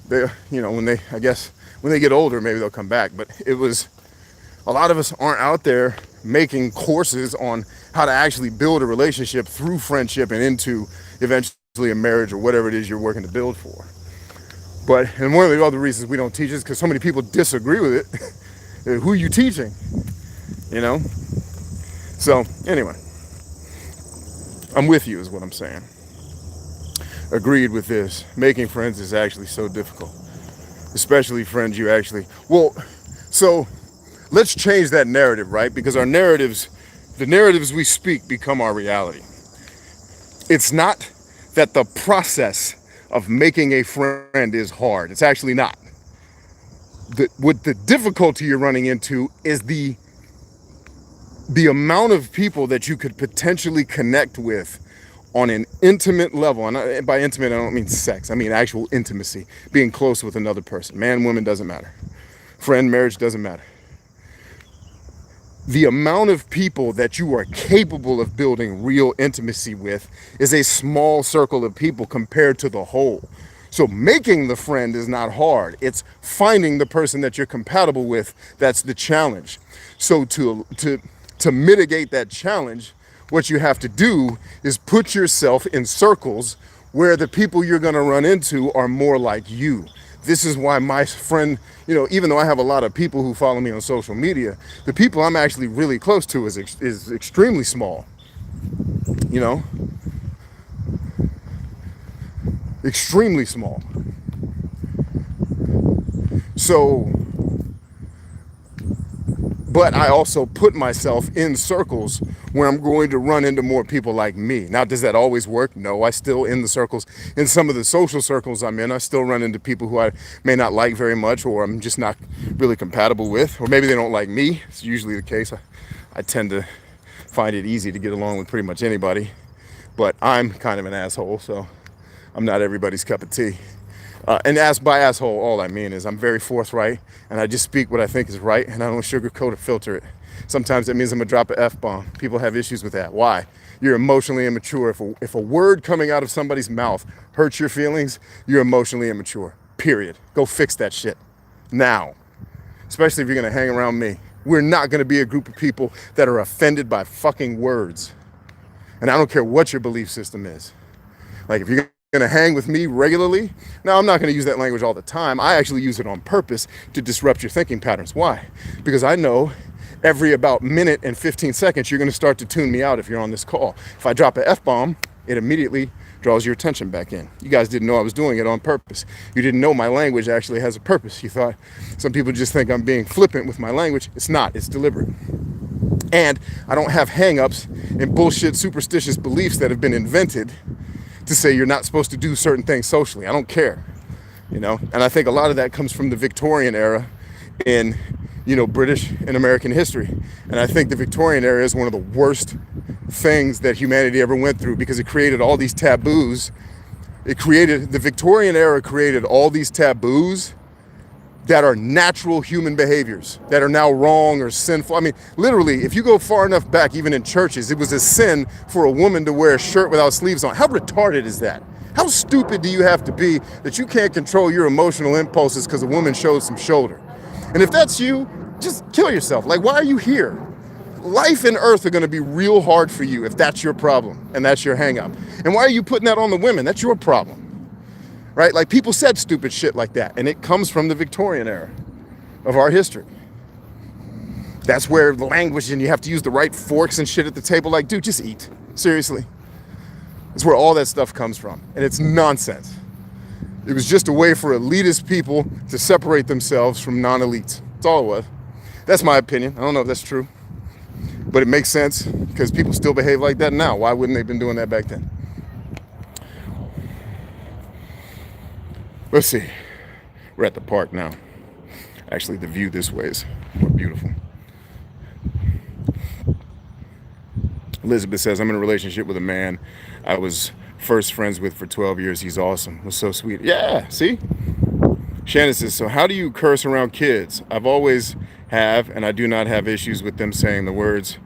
they, when they get older, maybe they'll come back. But it was, a lot of us aren't out there making courses on how to actually build a relationship through friendship and into eventually a marriage or whatever it is you're working to build for. And one of the other reasons we don't teach is because so many people disagree with it. Who are you teaching? So anyway, I'm with you is what I'm saying. Agreed with this. Making friends is actually so difficult, especially friends you actually, so let's change that narrative, right? Because the narratives we speak become our reality. It's not that the process of making a friend is hard. It's actually not. What the difficulty you're running into is the amount of people that you could potentially connect with on an intimate level. And by intimate, I don't mean sex. I mean actual intimacy, being close with another person. Man, woman, doesn't matter. Friend, marriage, doesn't matter. The amount of people that you are capable of building real intimacy with is a small circle of people compared to the whole. So making the friend is not hard. It's finding the person that you're compatible with that's the challenge. So to mitigate that challenge, what you have to do is put yourself in circles where the people you're going to run into are more like you. This is why my friend, even though I have a lot of people who follow me on social media, the people I'm actually really close to is extremely small. Extremely small. So, but I also put myself in circles where I'm going to run into more people like me. Now, does that always work? No, I still in some of the social circles I'm in, I still run into people who I may not like very much, or I'm just not really compatible with, or maybe they don't like me. It's usually the case. I tend to find it easy to get along with pretty much anybody, but I'm kind of an asshole, so I'm not everybody's cup of tea. And by asshole, all I mean is I'm very forthright, and I just speak what I think is right, and I don't sugarcoat or filter it. Sometimes that means I'm gonna drop an F-bomb. People have issues with that. Why? You're emotionally immature. If a word coming out of somebody's mouth hurts your feelings, you're emotionally immature. Period. Go fix that shit now. Especially if you're gonna hang around me. We're not gonna be a group of people that are offended by fucking words. And I don't care what your belief system is. Like, if you're gonna hang with me regularly, now I'm not gonna use that language all the time. I actually use it on purpose to disrupt your thinking patterns. Why? Because I know every about minute and 15 seconds you're gonna start to tune me out if you're on this call. If I drop an F-bomb, it immediately draws your attention back in. You guys didn't know I was doing it on purpose. You didn't know my language actually has a purpose. You thought, some people just think I'm being flippant with my language. It's not, it's deliberate. And I don't have hang-ups and bullshit superstitious beliefs that have been invented to say you're not supposed to do certain things socially. I don't care, And I think a lot of that comes from the Victorian era in, British and American history. And I think the Victorian era is one of the worst things that humanity ever went through, because it created all these taboos. The Victorian era created all these taboos that are natural human behaviors that are now wrong or sinful. I mean, literally, if you go far enough back, even in churches, it was a sin for a woman to wear a shirt without sleeves on. How retarded is that? How stupid do you have to be that you can't control your emotional impulses because a woman shows some shoulder? And if that's you, just kill yourself. Like, why are you here? Life and earth are going to be real hard for you if that's your problem and that's your hang up. And why are you putting that on the women? That's your problem. Right? Like, people said stupid shit like that, and it comes from the Victorian era of our history. That's where the language, and you have to use the right forks and shit at the table. Like, dude, just eat. Seriously. That's where all that stuff comes from, and it's nonsense. It was just a way for elitist people to separate themselves from non-elites. That's all it was. That's my opinion. I don't know if that's true, but it makes sense because people still behave like that now. Why wouldn't they have been doing that back then? Let's see. We're at the park now. Actually, the view this way is more beautiful. Elizabeth says, I'm in a relationship with a man I was First friends with for 12 years. He's awesome. Was so sweet. Yeah, see? Shannon says, so how do you curse around kids? I've always have, and I do not have issues with them saying the words.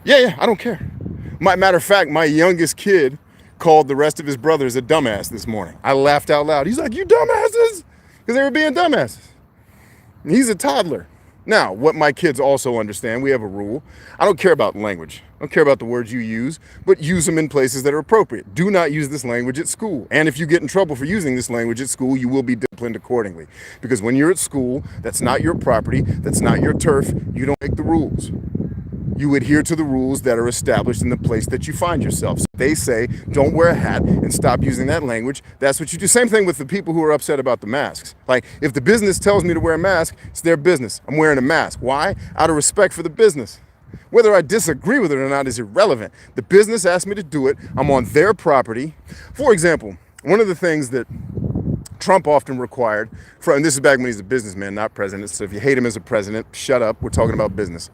Yeah, I don't care. Matter of fact, my youngest kid called the rest of his brothers a dumbass this morning. I laughed out loud. He's like, you dumbasses? Because they were being dumbasses. And he's a toddler. Now, what my kids also understand, we have a rule. I don't care about language. I don't care about the words you use, but use them in places that are appropriate. Do not use this language at school. And if you get in trouble for using this language at school, you will be disciplined accordingly. Because when you're at school, that's not your property, that's not your turf, you don't make the rules. You adhere to the rules that are established in the place that you find yourself. So they say, don't wear a hat and stop using that language. That's what you do. Same thing with the people who are upset about the masks. Like, if the business tells me to wear a mask, it's their business. I'm wearing a mask. Why? Out of respect for the business. Whether I disagree with it or not is irrelevant. The business asked me to do it. I'm on their property. For example, one of the things that Trump often required, and this is back when he's a businessman, not president, so if you hate him as a president, shut up, we're talking about business.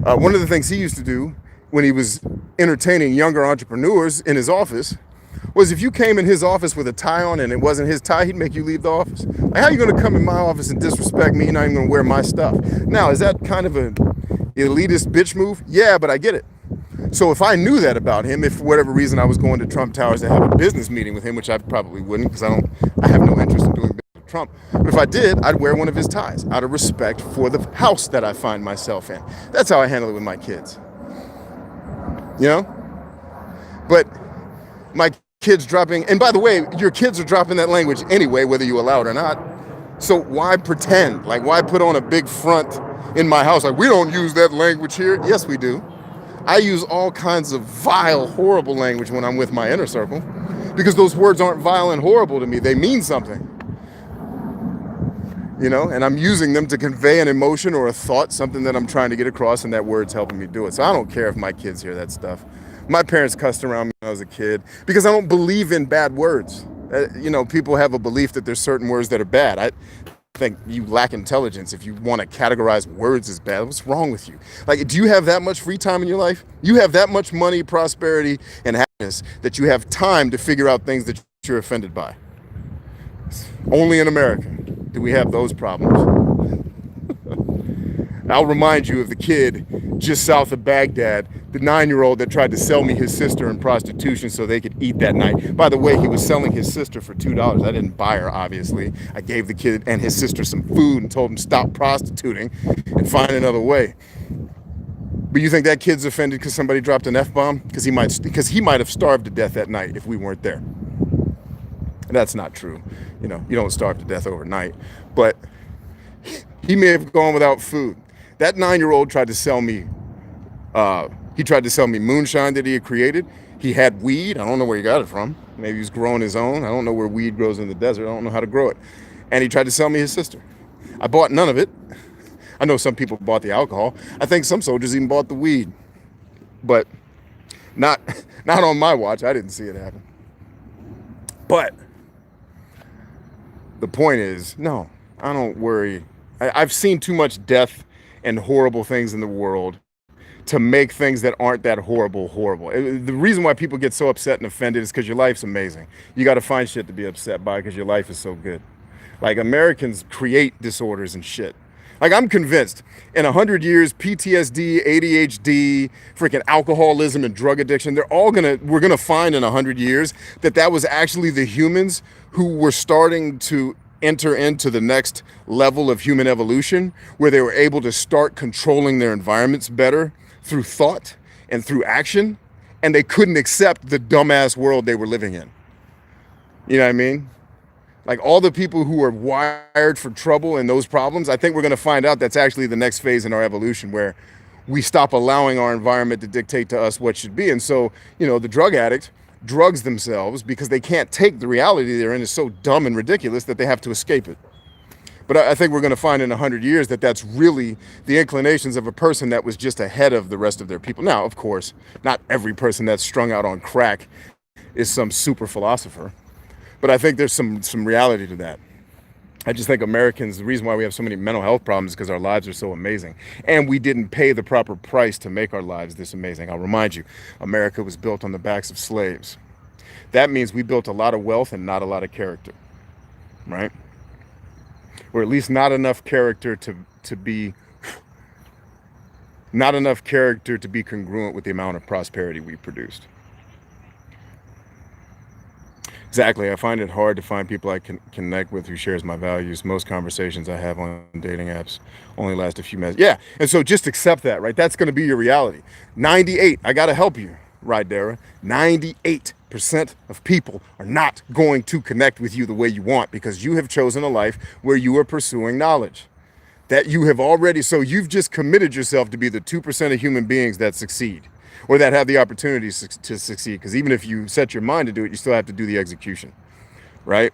One of the things he used to do when he was entertaining younger entrepreneurs in his office was if you came in his office with a tie on and it wasn't his tie, he'd make you leave the office. Like, how are you going to come in my office and disrespect me? You're not even going to wear my stuff. Now, is that kind of an elitist bitch move? Yeah, but I get it. So if I knew that about him, if for whatever reason I was going to Trump Towers to have a business meeting with him, which I probably wouldn't because I have no interest in doing business with Trump. But if I did, I'd wear one of his ties out of respect for the house that I find myself in. That's how I handle it with my kids. You know? But my kids dropping, and by the way, your kids are dropping that language anyway, whether you allow it or not. So why pretend? Like, why put on a big front in my house? Like, we don't use that language here. Yes, we do. I use all kinds of vile, horrible language when I'm with my inner circle because those words aren't vile and horrible to me. They mean something, you know, and I'm using them to convey an emotion or a thought, something that I'm trying to get across, and that word's helping me do it. So I don't care if my kids hear that stuff. My parents cussed around me when I was a kid because I don't believe in bad words. You know, people have a belief that there's certain words that are bad. I think you lack intelligence if you want to categorize words as bad. What's wrong with you? Like, do you have that much free time in your life? You have that much money, prosperity, and happiness that you have time to figure out things that you're offended by. Only in America do we have those problems. I'll remind you of the kid just south of Baghdad, the 9-year-old that tried to sell me his sister in prostitution so they could eat that night. By the way, he was selling his sister for $2. I didn't buy her, obviously. I gave the kid and his sister some food and told him stop prostituting and find another way. But you think that kid's offended because somebody dropped an F-bomb? Because he might have starved to death that night if we weren't there. And that's not true. You know, you don't starve to death overnight. But he may have gone without food. That 9-year-old tried to sell me moonshine that he had created. He had weed. I don't know where he got it from. Maybe he was growing his own. I don't know where weed grows in the desert. I don't know how to grow it. And he tried to sell me his sister. I bought none of it. I know some people bought the alcohol. I think some soldiers even bought the weed. But not on my watch. I didn't see it happen. But the point is, no, I don't worry. I've seen too much death and horrible things in the world to make things that aren't that horrible. The reason why people get so upset and offended is because your life's amazing. You got to find shit to be upset by because your life is so good. Like, Americans create disorders and shit. Like, I'm convinced in 100 years, PTSD, ADHD, freaking alcoholism and drug addiction, we're gonna find in 100 years that was actually the humans who were starting to enter into the next level of human evolution, where they were able to start controlling their environments better through thought and through action, and they couldn't accept the dumbass world they were living in. You know what I mean? Like, all the people who are wired for trouble and those problems, I think we're going to find out that's actually the next phase in our evolution, where we stop allowing our environment to dictate to us what should be. And so, you know, the drug addict drugs themselves because they can't take the reality they're in is so dumb and ridiculous that they have to escape it. But I think we're going to find in 100 years that that's really the inclinations of a person that was just ahead of the rest of their people. Now, of course, not every person that's strung out on crack is some super philosopher, but I think there's some reality to that. I just think Americans, the reason why we have so many mental health problems is because our lives are so amazing. And we didn't pay the proper price to make our lives this amazing. I'll remind you, America was built on the backs of slaves. That means we built a lot of wealth and not a lot of character, right? Or at least not enough character to be congruent with the amount of prosperity we produced. Exactly. I find it hard to find people I can connect with who shares my values. Most conversations I have on dating apps only last a few minutes. Yeah. And so just accept that, right? That's going to be your reality. 98. I got to help you, right, Dara? 98% of people are not going to connect with you the way you want because you have chosen a life where you are pursuing knowledge that you have already. So you've just committed yourself to be the 2% of human beings that succeed, or that have the opportunity to succeed. Because even if you set your mind to do it, you still have to do the execution, right?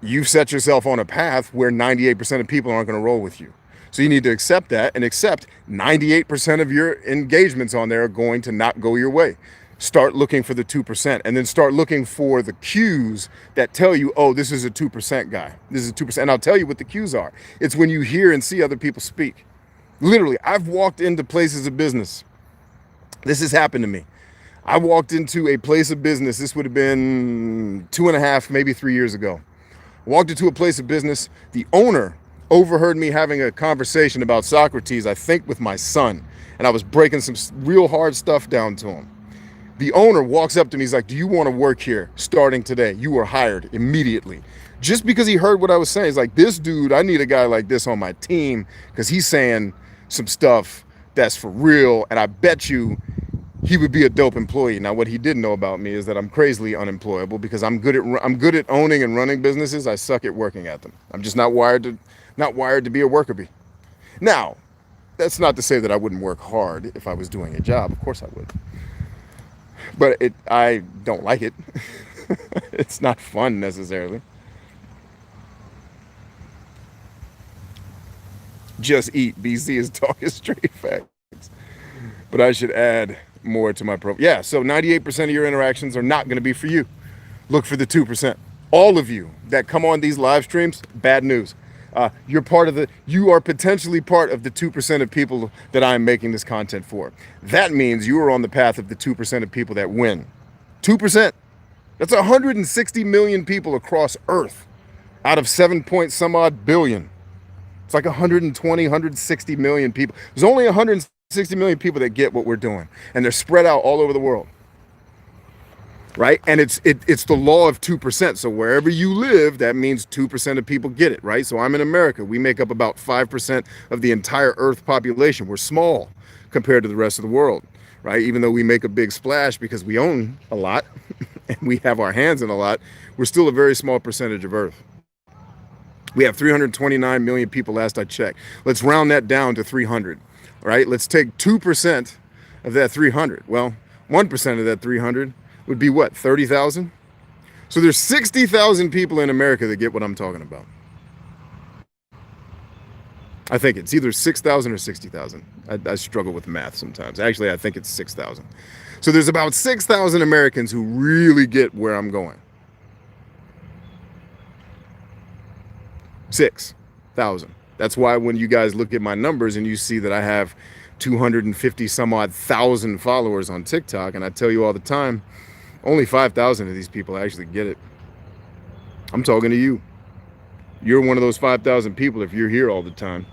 You've set yourself on a path where 98% of people aren't going to roll with you. So you need to accept that, and accept 98% of your engagements on there are going to not go your way. Start looking for the 2%, and then start looking for the cues that tell you, oh, this is a 2% guy. This is a 2%. And I'll tell you what the cues are. It's when you hear and see other people speak. Literally, I've walked into places of business. This has happened to me. I walked into a place of business. This would have been 2.5, maybe 3 years ago. I walked into a place of business. The owner overheard me having a conversation about Socrates, I think with my son. And I was breaking some real hard stuff down to him. The owner walks up to me. He's like, do you want to work here starting today? You are hired immediately. Just because he heard what I was saying. He's like, this dude, I need a guy like this on my team because he's saying some stuff that's for real. And I bet you he would be a dope employee. Now, what he didn't know about me is that I'm crazily unemployable because I'm good at owning and running businesses. I suck at working at them. I'm just not wired to be a worker bee. Now, that's not to say that I wouldn't work hard if I was doing a job. Of course I would. But I don't like it. It's not fun necessarily. Just eat. BC is talking straight facts. But I should add more to my profile. Yeah, so 98% of your interactions are not going to be for you. Look for the 2%. All of you that come on these live streams, bad news. You are potentially part of the 2% of people that I'm making this content for. That means you are on the path of the 2% of people that win. 2%. That's 160 million people across Earth out of 7 point some odd billion. It's like 120, 160 million people. There's only 160 million people that get what we're doing, and they're spread out all over the world. Right? And it's the law of 2%. So wherever you live, that means 2% of people get it, right? So I'm in America. We make up about 5% of the entire Earth population. We're small compared to the rest of the world, right? Even though we make a big splash because we own a lot and we have our hands in a lot, we're still a very small percentage of Earth. We have 329 million people last I checked. Let's round that down to 300, right? Let's take 2% of that 300. Well, 1% of that 300 would be what, 30,000? So there's 60,000 people in America that get what I'm talking about. I think it's either 6,000 or 60,000. I struggle with math sometimes. Actually, I think it's 6,000. So there's about 6,000 Americans who really get where I'm going. 6,000. That's why when you guys look at my numbers and you see that I have 250 some odd thousand followers on TikTok, and I tell you all the time, only 5,000 of these people actually get it. I'm talking to you. You're one of those 5,000 people if you're here all the time.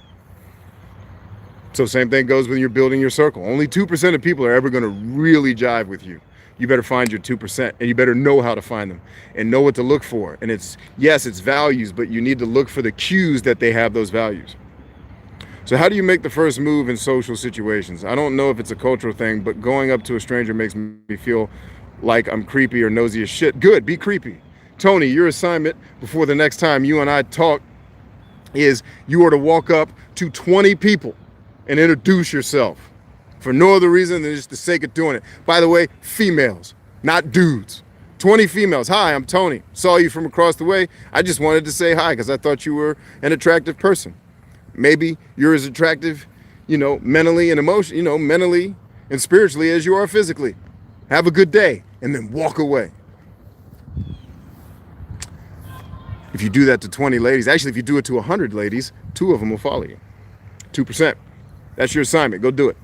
So same thing goes when you're building your circle. Only 2% of people are ever going to really jive with you. You better find your 2%, and you better know how to find them and know what to look for. And it's values, but you need to look for the cues that they have those values. So how do you make the first move in social situations? I don't know if it's a cultural thing, but going up to a stranger makes me feel like I'm creepy or nosy as shit. Good, be creepy. Tony, your assignment before the next time you and I talk is you are to walk up to 20 people and introduce yourself for no other reason than just the sake of doing it. By the way, females, not dudes. 20 females. Hi, I'm Tony. Saw you from across the way. I just wanted to say hi because I thought you were an attractive person. Maybe you're as attractive, mentally and mentally and spiritually as you are physically. Have a good day, and then walk away. If you do that to 20 ladies, actually, if you do it to 100 ladies, 2 of them will follow you. 2%. That's your assignment. Go do it.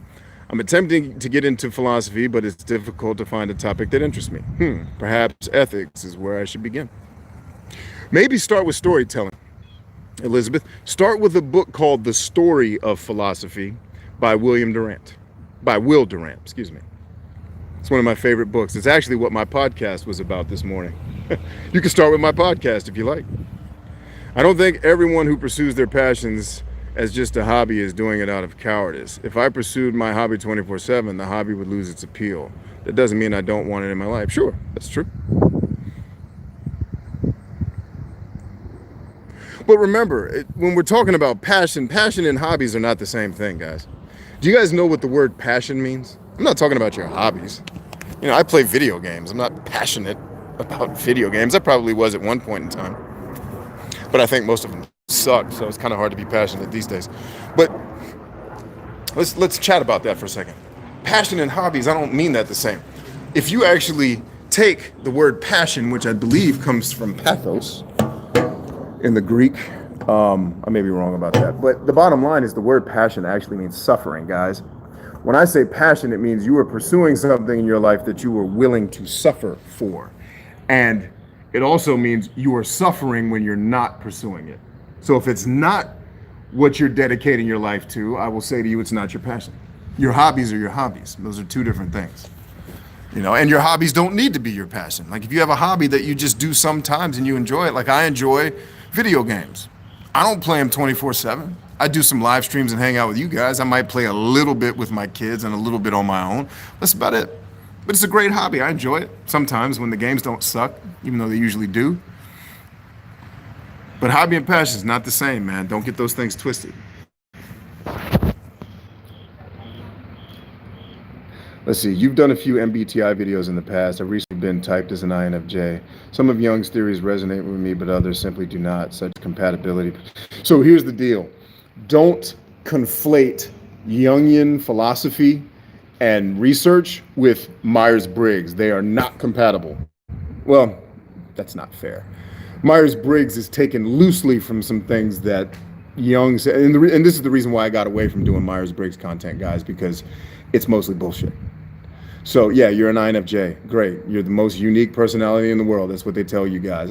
I'm attempting to get into philosophy, but it's difficult to find a topic that interests me. Perhaps ethics is where I should begin. Maybe start with storytelling. Elizabeth, start with a book called The Story of Philosophy by Will Durant, excuse me. It's one of my favorite books. It's actually what my podcast was about this morning. You can start with my podcast if you like. I don't think everyone who pursues their passions as just a hobby is doing it out of cowardice. If I pursued my hobby 24/7, the hobby would lose its appeal. That doesn't mean I don't want it in my life. Sure, that's true. But remember, when we're talking about passion and hobbies are not the same thing, guys. Do you guys know what the word passion means? I'm not talking about your hobbies. You know, I play video games. I'm not passionate about video games. I probably was at one point in time. But I think most of them suck, so it's kind of hard to be passionate these days. But let's chat about that for a second. Passion and hobbies, I don't mean that the same. If you actually take the word passion, which I believe comes from pathos in the Greek, I may be wrong about that, but the bottom line is the word passion actually means suffering, guys. When I say passion, it means you were pursuing something in your life that you were willing to suffer for. And it also means you are suffering when you're not pursuing it. So if it's not what you're dedicating your life to, I will say to you, it's not your passion. Your hobbies are your hobbies. Those are two different things. You know, and your hobbies don't need to be your passion. Like if you have a hobby that you just do sometimes and you enjoy it, like I enjoy video games. I don't play them 24/7. I do some live streams and hang out with you guys. I might play a little bit with my kids and a little bit on my own. That's about it. But it's a great hobby. I enjoy it sometimes when the games don't suck, even though they usually do. But hobby and passion is not the same, man. Don't get those things twisted. Let's see, you've done a few MBTI videos in the past. I've recently been typed as an INFJ. Some of Jung's theories resonate with me, but others simply do not, such compatibility. So here's the deal. Don't conflate Jungian philosophy and research with Myers Briggs. They are not compatible. Well, that's not fair. Myers Briggs is taken loosely from some things that Jung said, and this is the reason why I got away from doing Myers Briggs content, guys, because it's mostly bullshit. So yeah, you're an INFJ. Great. You're the most unique personality in the world. That's what they tell you guys.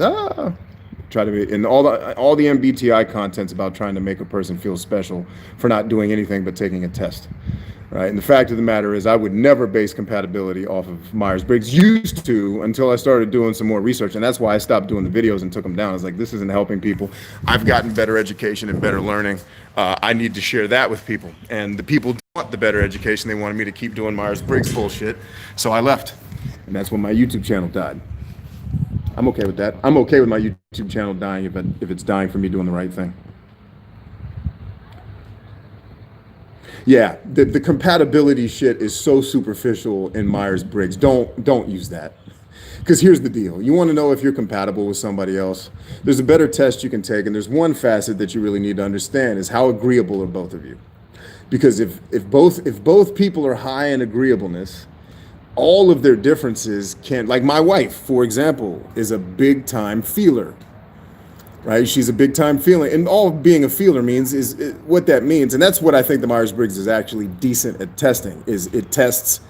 Try to be, and all the MBTI content's about trying to make a person feel special for not doing anything but taking a test. Right? And the fact of the matter is I would never base compatibility off of Myers-Briggs. Used to until I started doing some more research. And that's why I stopped doing the videos and took them down. I was like, this isn't helping people. I've gotten better education and better learning. I need to share that with people. And the people want the better education. They wanted me to keep doing Myers-Briggs bullshit. So I left. And that's when my YouTube channel died. I'm okay with that. I'm okay with my YouTube channel dying if it's dying for me doing the right thing. Yeah, the compatibility shit is so superficial in Myers-Briggs. Don't use that. Because here's the deal. You want to know if you're compatible with somebody else? There's a better test you can take, and there's one facet that you really need to understand is how agreeable are both of you. Because if both people are high in agreeableness, all of their differences can, like my wife, for example, is a big time feeler. Right? She's a big time feeler. And all being a feeler means is what that means. And that's what I think the Myers-Briggs is actually decent at testing, is it tests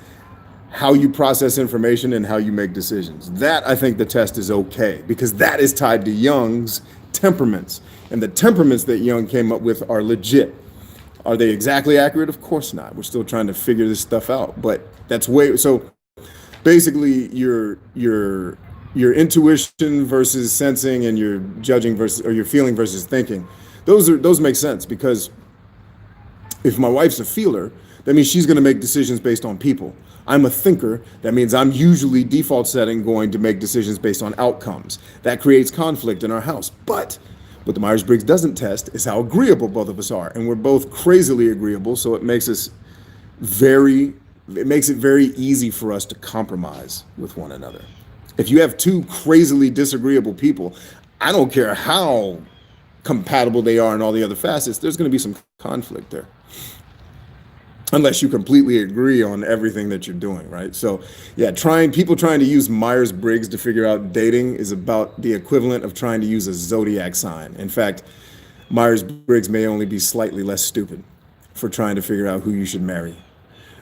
how you process information and how you make decisions. That I think the test is okay, because that is tied to Jung's temperaments. And the temperaments that Jung came up with are legit. Are they exactly accurate? Of course not. We're still trying to figure this stuff out. But that's so basically your intuition versus sensing and your judging versus, or your feeling versus thinking, those make sense, because if my wife's a feeler, that means she's going to make decisions based on people. I'm a thinker. That means I'm usually default setting going to make decisions based on outcomes. That creates conflict in our house. But what the Myers-Briggs doesn't test is how agreeable both of us are. And we're both crazily agreeable, so it makes it very easy for us to compromise with one another. If you have two crazily disagreeable people, I don't care how compatible they are in all the other facets, there's going to be some conflict there. Unless you completely agree on everything that you're doing, right? So yeah, people trying to use Myers-Briggs to figure out dating is about the equivalent of trying to use a zodiac sign. In fact, Myers-Briggs may only be slightly less stupid for trying to figure out who you should marry.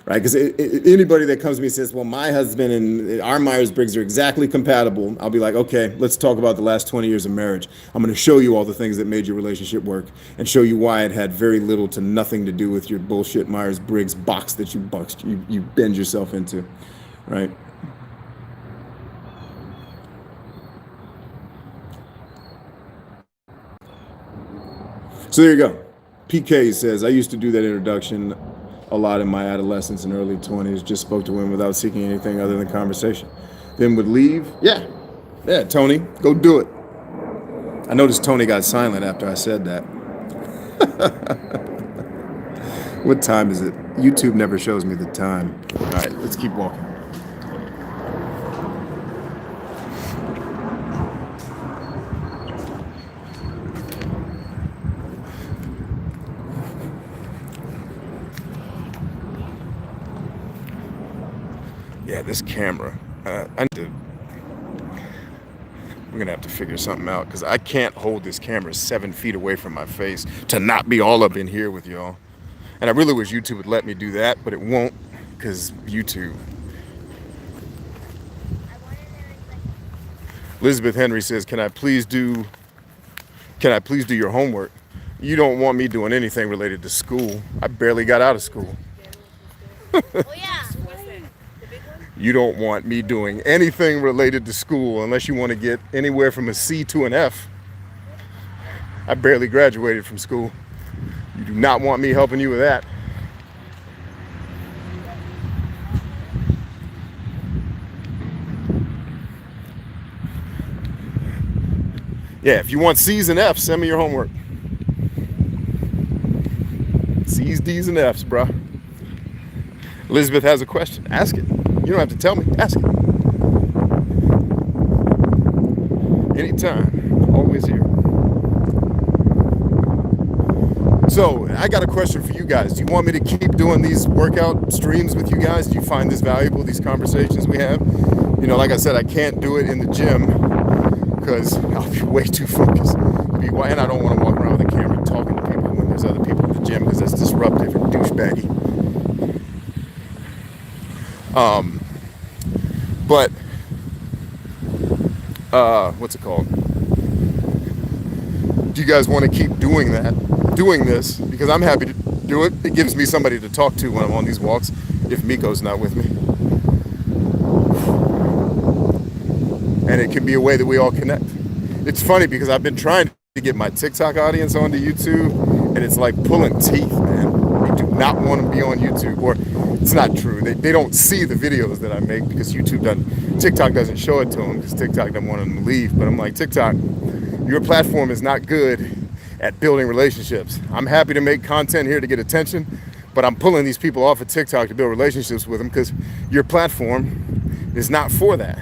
right? Because anybody that comes to me and says, well, my husband and our Myers-Briggs are exactly compatible, I'll be like, okay, let's talk about the last 20 years of marriage. I'm going to show you all the things that made your relationship work and show you why it had very little to nothing to do with your bullshit Myers-Briggs box that you bend yourself into, right? So there you go. PK says, I used to do that introduction a lot in my adolescence and early 20s, just spoke to women without seeking anything other than conversation. Then would leave. Yeah, Tony, go do it. I noticed Tony got silent after I said that. What time is it? YouTube never shows me the time. All right, let's keep walking. Yeah, this camera, we're gonna have to figure something out because I can't hold this camera 7 feet away from my face to not be all up in here with y'all. And I really wish YouTube would let me do that, but it won't because YouTube. Elizabeth Henry says, can I please do your homework? You don't want me doing anything related to school. I barely got out of school. Oh, yeah. You don't want me doing anything related to school unless you want to get anywhere from a C to an F. I barely graduated from school. You do not want me helping you with that. Yeah, if you want C's and F's, send me your homework. C's, D's, and F's, bruh. Elizabeth has a question. Ask it. You don't have to tell me. Ask it. Anytime. Always here. So, I got a question for you guys. Do you want me to keep doing these workout streams with you guys? Do you find this valuable, these conversations we have? You know, like I said, I can't do it in the gym because I'll be way too focused. And I don't want to walk around with a camera talking to people when there's other people in the gym because that's disruptive and douchebaggy. But what's it called? Do you guys want to keep doing this? Because I'm happy to do it. It gives me somebody to talk to when I'm on these walks if Miko's not with me. And it can be a way that we all connect. It's funny because I've been trying to get my TikTok audience onto YouTube and it's like pulling teeth, man. They do not want to be on YouTube, or it's not true. They don't see the videos that I make because TikTok doesn't show it to them because TikTok doesn't want them to leave. But I'm like, TikTok, your platform is not good at building relationships. I'm happy to make content here to get attention, but I'm pulling these people off of TikTok to build relationships with them because your platform is not for that.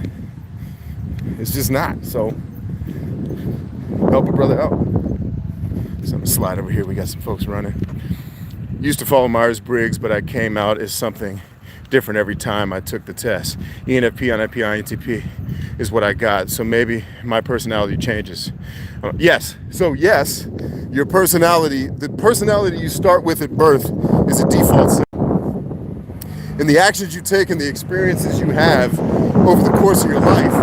It's just not. So help a brother out. So I'm gonna slide over here. We got some folks running. Used to follow Myers-Briggs, but I came out as something different every time I took the test. ENFP, INFP, INTP is what I got. So maybe my personality changes. Yes. So yes, your personality, the personality you start with at birth is a default setting. And the actions you take and the experiences you have over the course of your life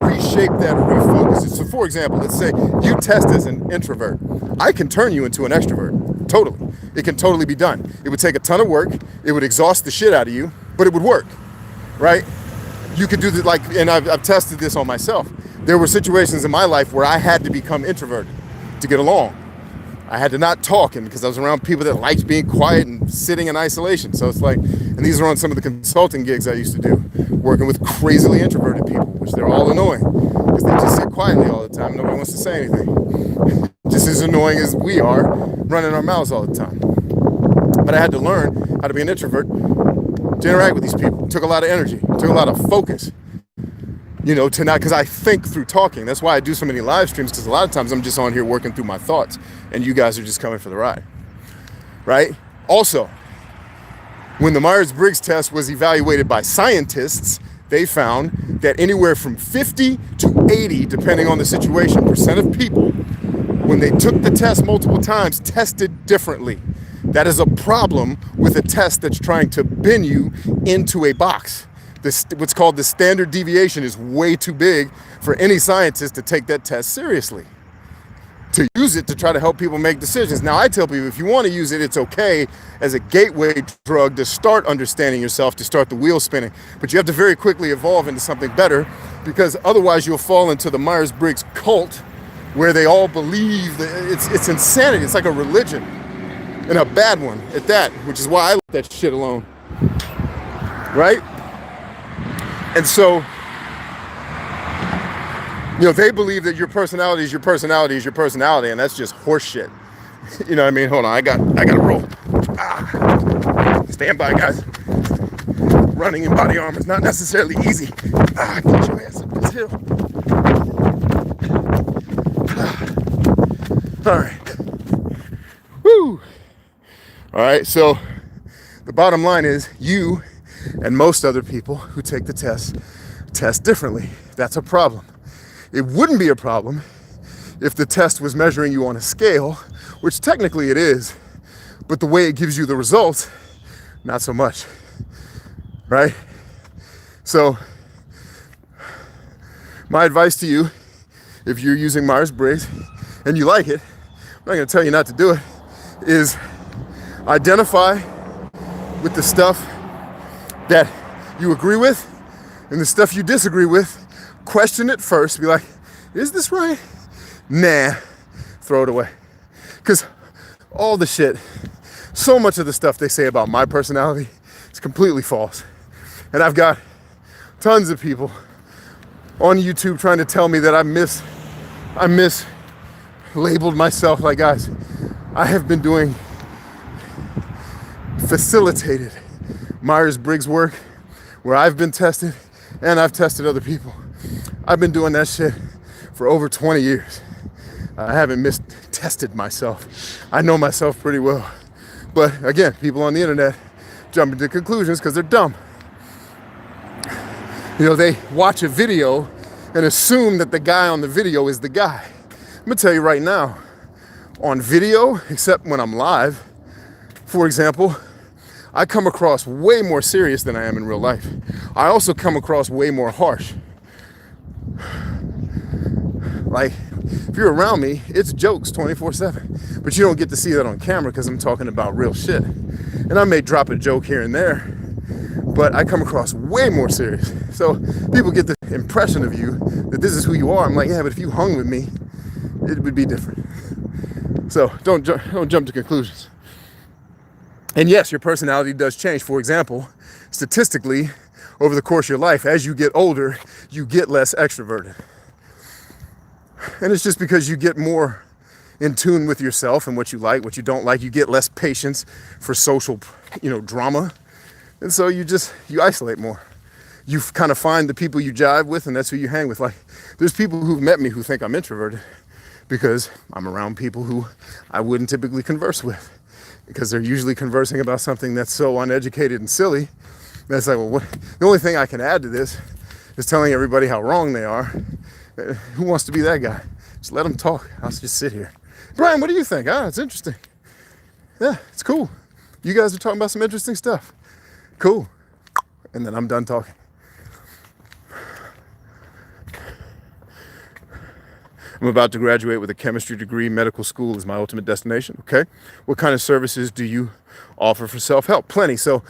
reshape that or refocus it. So for example, let's say you test as an introvert. I can turn you into an extrovert. Totally. It can totally be done. It would take a ton of work. It would exhaust the shit out of you, but it would work, right? You could do that, and I've tested this on myself. There were situations in my life where I had to become introverted to get along. I had to not talk, and because I was around people that liked being quiet and sitting in isolation. So it's like, and these are on some of the consulting gigs I used to do, working with crazily introverted people, which they're all annoying because they just sit quietly all the time. Nobody wants to say anything. Just as annoying as we are running our mouths all the time. But I had to learn how to be an introvert to interact with these people. It took a lot of energy, it took a lot of focus, to not, because I think through talking. That's why I do so many live streams, because a lot of times I'm just on here working through my thoughts and you guys are just coming for the ride, right? Also, when the Myers-Briggs test was evaluated by scientists, they found that anywhere from 50 to 80, depending on the situation, % of people, when they took the test multiple times, tested differently. That is a problem with a test that's trying to bin you into a box. What's called the standard deviation is way too big for any scientist to take that test seriously, to use it to try to help people make decisions. Now, I tell people, if you want to use it, it's okay as a gateway drug to start understanding yourself, to start the wheel spinning. But you have to very quickly evolve into something better, because otherwise you'll fall into the Myers Briggs cult, where they all believe that it's insanity. It's like a religion, and a bad one at that, which is why I let that shit alone, right? And so, they believe that your personality is your personality is your personality, and that's just horseshit. You know what I mean? Hold on, I gotta roll. Stand by, guys. Running in body armor is not necessarily easy. Get your ass up this hill. All right. Woo. All right, so the bottom line is you and most other people who take the test differently. That's a problem. It wouldn't be a problem if the test was measuring you on a scale, which technically it is, but the way it gives you the results, not so much, right? So my advice to you, if you're using Myers-Briggs and you like it, I'm not gonna tell you not to do it, is identify with the stuff that you agree with and the stuff you disagree with. Question it first. Be like, is this right? Nah. Throw it away. Because all the shit, so much of the stuff they say about my personality is completely false. And I've got tons of people on YouTube trying to tell me that I mislabeled myself. Like, guys, I have been doing facilitated Myers-Briggs work where I've been tested and I've tested other people. I've been doing that shit for over 20 years. I haven't mistested myself. I know myself pretty well. But again, people on the internet jump into conclusions because they're dumb. They watch a video and assume that the guy on the video is the guy. I'm gonna tell you right now, on video, except when I'm live, for example, I come across way more serious than I am in real life. I also come across way more harsh. Like, if you're around me, it's jokes 24/7. But you don't get to see that on camera because I'm talking about real shit. And I may drop a joke here and there, but I come across way more serious. So people get the impression of you that this is who you are. I'm like, yeah, but if you hung with me, it would be different. So don't jump to conclusions. And yes, your personality does change. For example, statistically, over the course of your life, as you get older, you get less extroverted. And it's just because you get more in tune with yourself and what you like, what you don't like. You get less patience for social, drama. And so you isolate more. You kind of find the people you jive with, and that's who you hang with. Like, there's people who've met me who think I'm introverted because I'm around people who I wouldn't typically converse with, because they're usually conversing about something that's so uneducated and silly. That's like, well, the only thing I can add to this is telling everybody how wrong they are. Who wants to be that guy? Just let them talk. I'll just sit here. Brian, what do you think? It's interesting. Yeah, it's cool. You guys are talking about some interesting stuff. Cool. And then I'm done talking. I'm about to graduate with a chemistry degree. Medical school is my ultimate destination. Okay. What kind of services do you offer for self-help? Plenty. So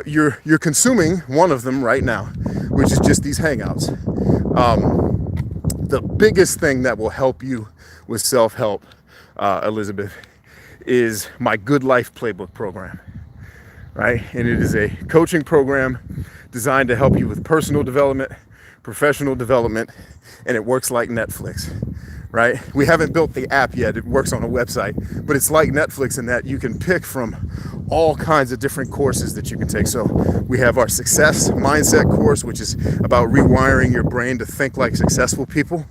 you're consuming one of them right now, which is just these hangouts. The biggest thing that will help you with self-help, Elizabeth, is my Good Life Playbook program, right? And it is a coaching program designed to help you with personal development, professional development, and it works like Netflix, right? We haven't built the app yet. It works on a website, but it's like Netflix in that you can pick from all kinds of different courses that you can take. So we have our success mindset course, which is about rewiring your brain to think like successful people,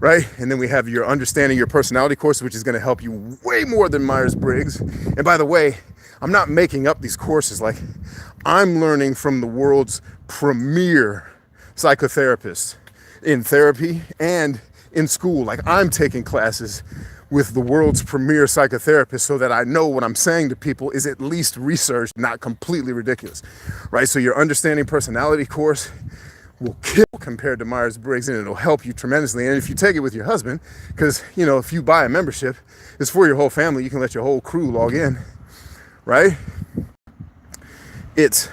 right? And then we have your understanding your personality course, which is going to help you way more than Myers-Briggs. And by the way, I'm not making up these courses. Like, I'm learning from the world's premier psychotherapists in therapy and in school. Like, I'm taking classes with the world's premier psychotherapist so that I know what I'm saying to people is at least researched, not completely ridiculous, right? So your understanding personality course will kill compared to MYERS Briggs, and it'll help you tremendously. And if you take it with your husband, because, you know, if you buy a membership, it's for your whole family. You can let your whole crew log in, right? If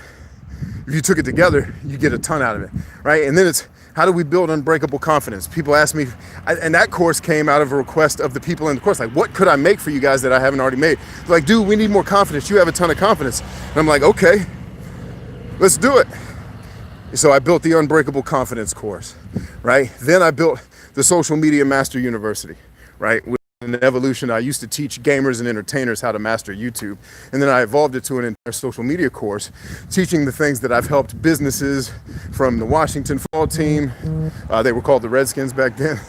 you took it together, you get a ton out of it, right? And then it's, how do we build unbreakable confidence? People ask me, and that course came out of a request of the people in the course, like, what could I make for you guys that I haven't already made? They're like, dude, we need more confidence. You have a ton of confidence. And I'm like, okay, let's do it. So I built the Unbreakable Confidence course, right? Then I built the Social Media Master University, right? With an evolution, I used to teach gamers and entertainers how to master YouTube. And then I evolved it to an entire social media course, teaching the things that I've helped businesses from the Washington football team, they were called the Redskins back then,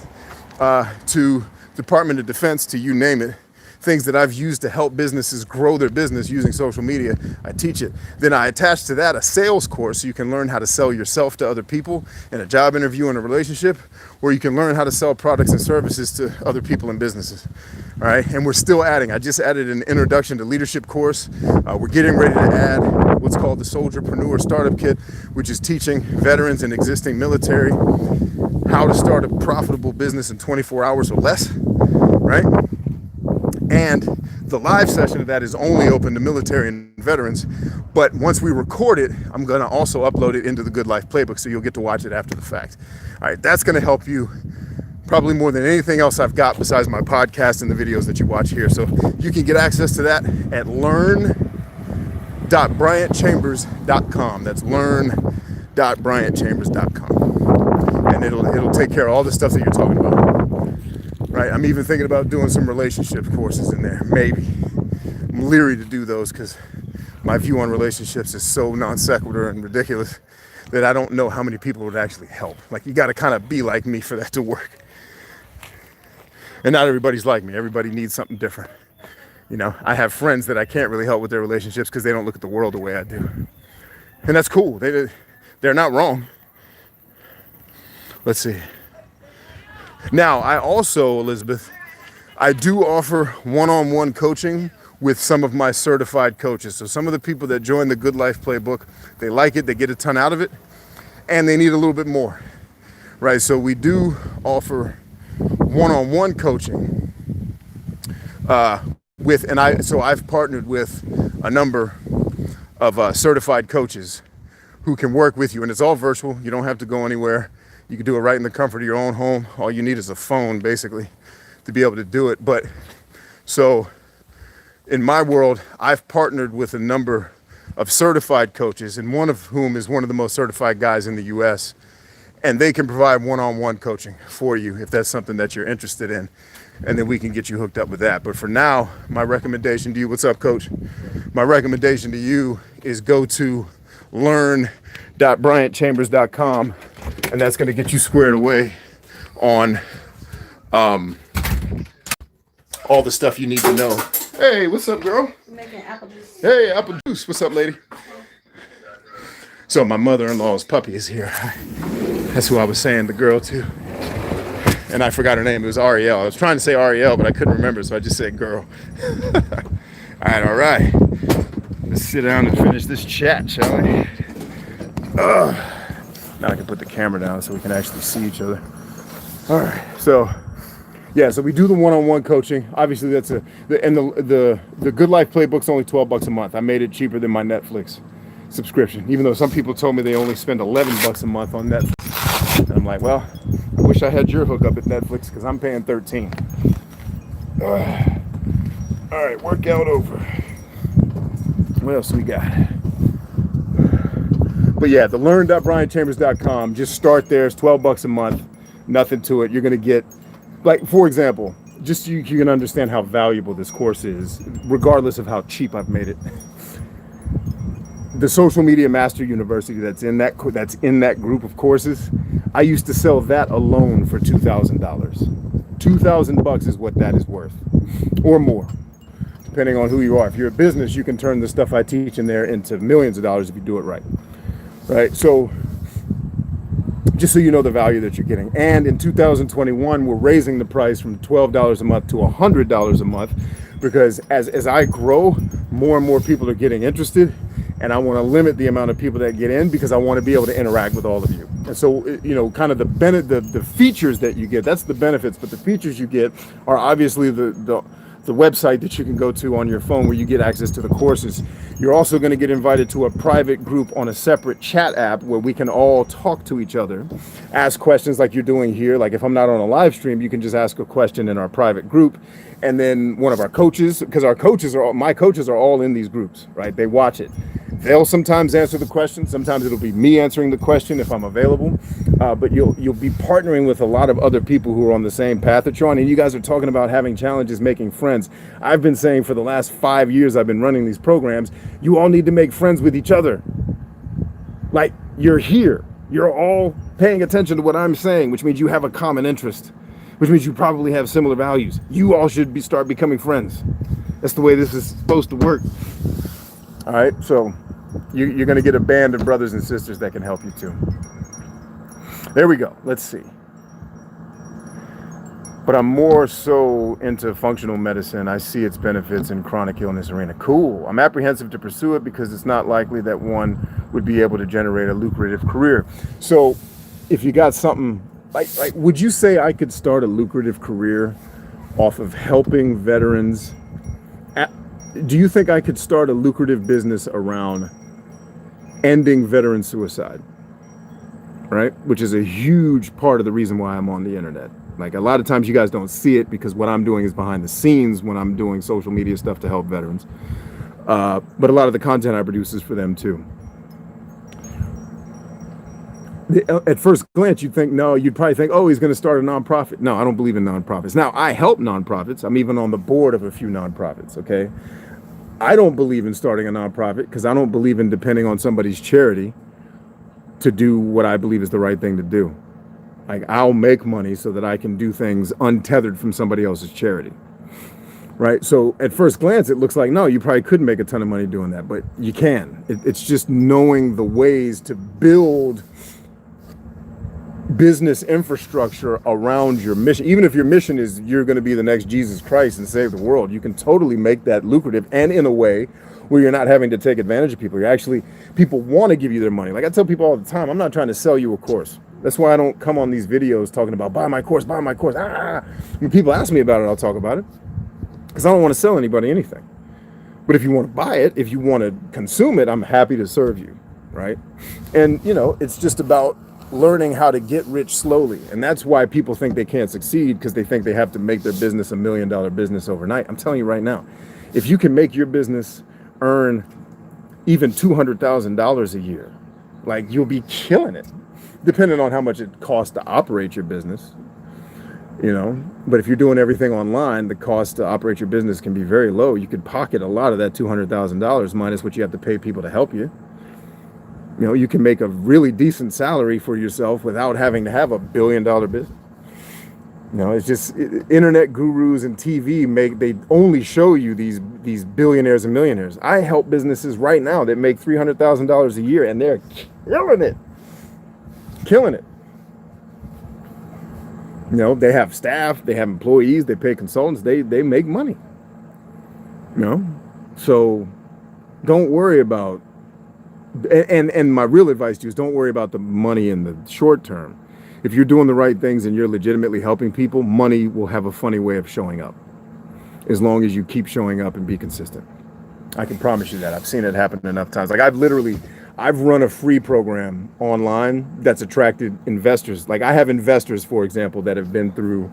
to Department of Defense, to you name it. Things that I've used to help businesses grow their business using social media, I teach it. Then I attach to that a sales course so you can learn how to sell yourself to other people in a job interview and a relationship, or you can learn how to sell products and services to other people and businesses. All right, and we're still adding. I just added an Introduction to Leadership course. We're getting ready to add what's called the Soldierpreneur Startup Kit, which is teaching veterans and existing military how to start a profitable business in 24 hours or less, right? And the live session of that is only open to military and veterans. But once we record it, I'm going to also upload it into the Good Life Playbook, so you'll get to watch it after the fact. All right, that's going to help you probably more than anything else I've got besides my podcast and the videos that you watch here. So you can get access to that at learn.bryantchambers.com. That's learn.bryantchambers.com. And it'll take care of all the stuff that you're talking about. Right, I'm even thinking about doing some relationship courses in there, maybe. I'm leery to do those because my view on relationships is so non sequitur and ridiculous that I don't know how many people would actually help. Like, you got to kind of be like me for that to work. And not everybody's like me. Everybody needs something different. You know, I have friends that I can't really help with their relationships because they don't look at the world the way I do. And that's cool. They're not wrong. Let's see. Now, I also, Elizabeth, I do offer one-on-one coaching with some of my certified coaches. So some of the people that join the Good Life Playbook, they like it, they get a ton out of it, and they need a little bit more, right? So we do offer one-on-one coaching so I've partnered with a number of certified coaches who can work with you, and it's all virtual. You don't have to go anywhere. You can do it right in the comfort of your own home. All you need is a phone, basically, to be able to do it. But so in my world, I've partnered with a number of certified coaches, and one of whom is one of the most certified guys in the US. And they can provide one-on-one coaching for you if that's something that you're interested in. And then we can get you hooked up with that. But for now, my recommendation to you, what's up, coach? My recommendation to you is go to learn.bryantchambers.com, and that's going to get you squared away on all the stuff you need to know. Hey, what's up, girl? I'm making apple juice. Hey, apple juice. What's up, lady? So my mother-in-law's puppy is here. That's who I was saying the girl to. And I forgot her name. It was Ariel. I was trying to say Ariel, but I couldn't remember, so I just said girl. All right. Let's sit down and finish this chat, shall we? Now I can put the camera down so we can actually see each other. All right. So we do the one-on-one coaching. Obviously, that's the Good Life Playbook's only $12 a month. I made it cheaper than my Netflix subscription, even though some people told me they only spend $11 a month on Netflix. And I'm like, well, I wish I had your hookup at Netflix because I'm paying $13. All right, workout over. What else we got? But yeah, the learn.bryantchambers.com. Just start there. It's $12 a month. Nothing to it. You're going to get, like, for example, just so you can understand how valuable this course is, regardless of how cheap I've made it. The Social Media Master University that's in that group of courses, I used to sell that alone for $2,000. $2,000 is what that is worth, or more, depending on who you are. If you're a business, you can turn the stuff I teach in there into millions of dollars if you do it right. Right? So just so you know the value that you're getting. And in 2021, we're raising the price from $12 a month to $100 a month, because as I grow, more and more people are getting interested, and I want to limit the amount of people that get in because I want to be able to interact with all of you. And so, kind of the features that you get, that's the benefits, but the features you get are obviously the website that you can go to on your phone where you get access to the courses. You're also going to get invited to a private group on a separate chat app where we can all talk to each other, ask questions like you're doing here. Like if I'm not on a live stream, you can just ask a question in our private group. And then one of our coaches, because my coaches are all in these groups, right? They watch it. They'll sometimes answer the question. Sometimes it'll be me answering the question if I'm available. But you'll be partnering with a lot of other people who are on the same path that you're on. And you guys are talking about having challenges, making friends. I've been saying for the last 5 years I've been running these programs, you all need to make friends with each other. Like, you're here. You're all paying attention to what I'm saying, which means you have a common interest, which means you probably have similar values. You all should start becoming friends. That's the way this is supposed to work. All right, so you're going to get a band of brothers and sisters that can help you too. There we go. Let's see. But I'm more so into functional medicine. I see its benefits in chronic illness arena. Cool. I'm apprehensive to pursue it because it's not likely that one would be able to generate a lucrative career. So if you got something like would you say I could start a lucrative career off of helping veterans? Do you think I could start a lucrative business around ending veteran suicide? Right? Which is a huge part of the reason why I'm on the internet. Like, a lot of times you guys don't see it because what I'm doing is behind the scenes when I'm doing social media stuff to help veterans. But a lot of the content I produce is for them too. At first glance, you'd probably think, oh, he's going to start a nonprofit. No, I don't believe in nonprofits. Now, I help nonprofits. I'm even on the board of a few nonprofits, okay? I don't believe in starting a nonprofit because I don't believe in depending on somebody's charity to do what I believe is the right thing to do. Like, I'll make money so that I can do things untethered from somebody else's charity, right? So at first glance, it looks like, no, you probably couldn't make a ton of money doing that, but you can. It's just knowing the ways to build business infrastructure around your mission. Even if your mission is you're going to be the next Jesus Christ and save the world, you can totally make that lucrative, and in a way where you're not having to take advantage of people. People want to give you their money. Like I tell people all the time, I'm not trying to sell you a course. That's why I don't come on these videos talking about buy my course. When people ask me about it, I'll talk about it because I don't want to sell anybody anything. But if you want to buy it, if you want to consume it, I'm happy to serve you, right? And it's just about learning how to get rich slowly. And that's why people think they can't succeed, because they think they have to make their business $1 million business overnight. I'm telling you right now, if you can make your business earn even $200,000 a year, like, you'll be killing it, depending on how much it costs to operate your business, but if you're doing everything online, the cost to operate your business can be very low. You could pocket a lot of that $200,000 minus what you have to pay people to help you. You can make a really decent salary for yourself without having to have $1 billion business. It's just internet gurus and TV they only show you these billionaires and millionaires. I help businesses right now that make $300,000 a year, and they're killing it. They have staff, they have employees, they pay consultants, they make money. So don't worry about, and my real advice to you is don't worry about the money in the short term. If you're doing the right things and you're legitimately helping people, money will have a funny way of showing up, as long as you keep showing up and be consistent. I can promise you that. I've seen it happen enough times. Like, I've run a free program online that's attracted investors. Like, I have investors, for example, that have been through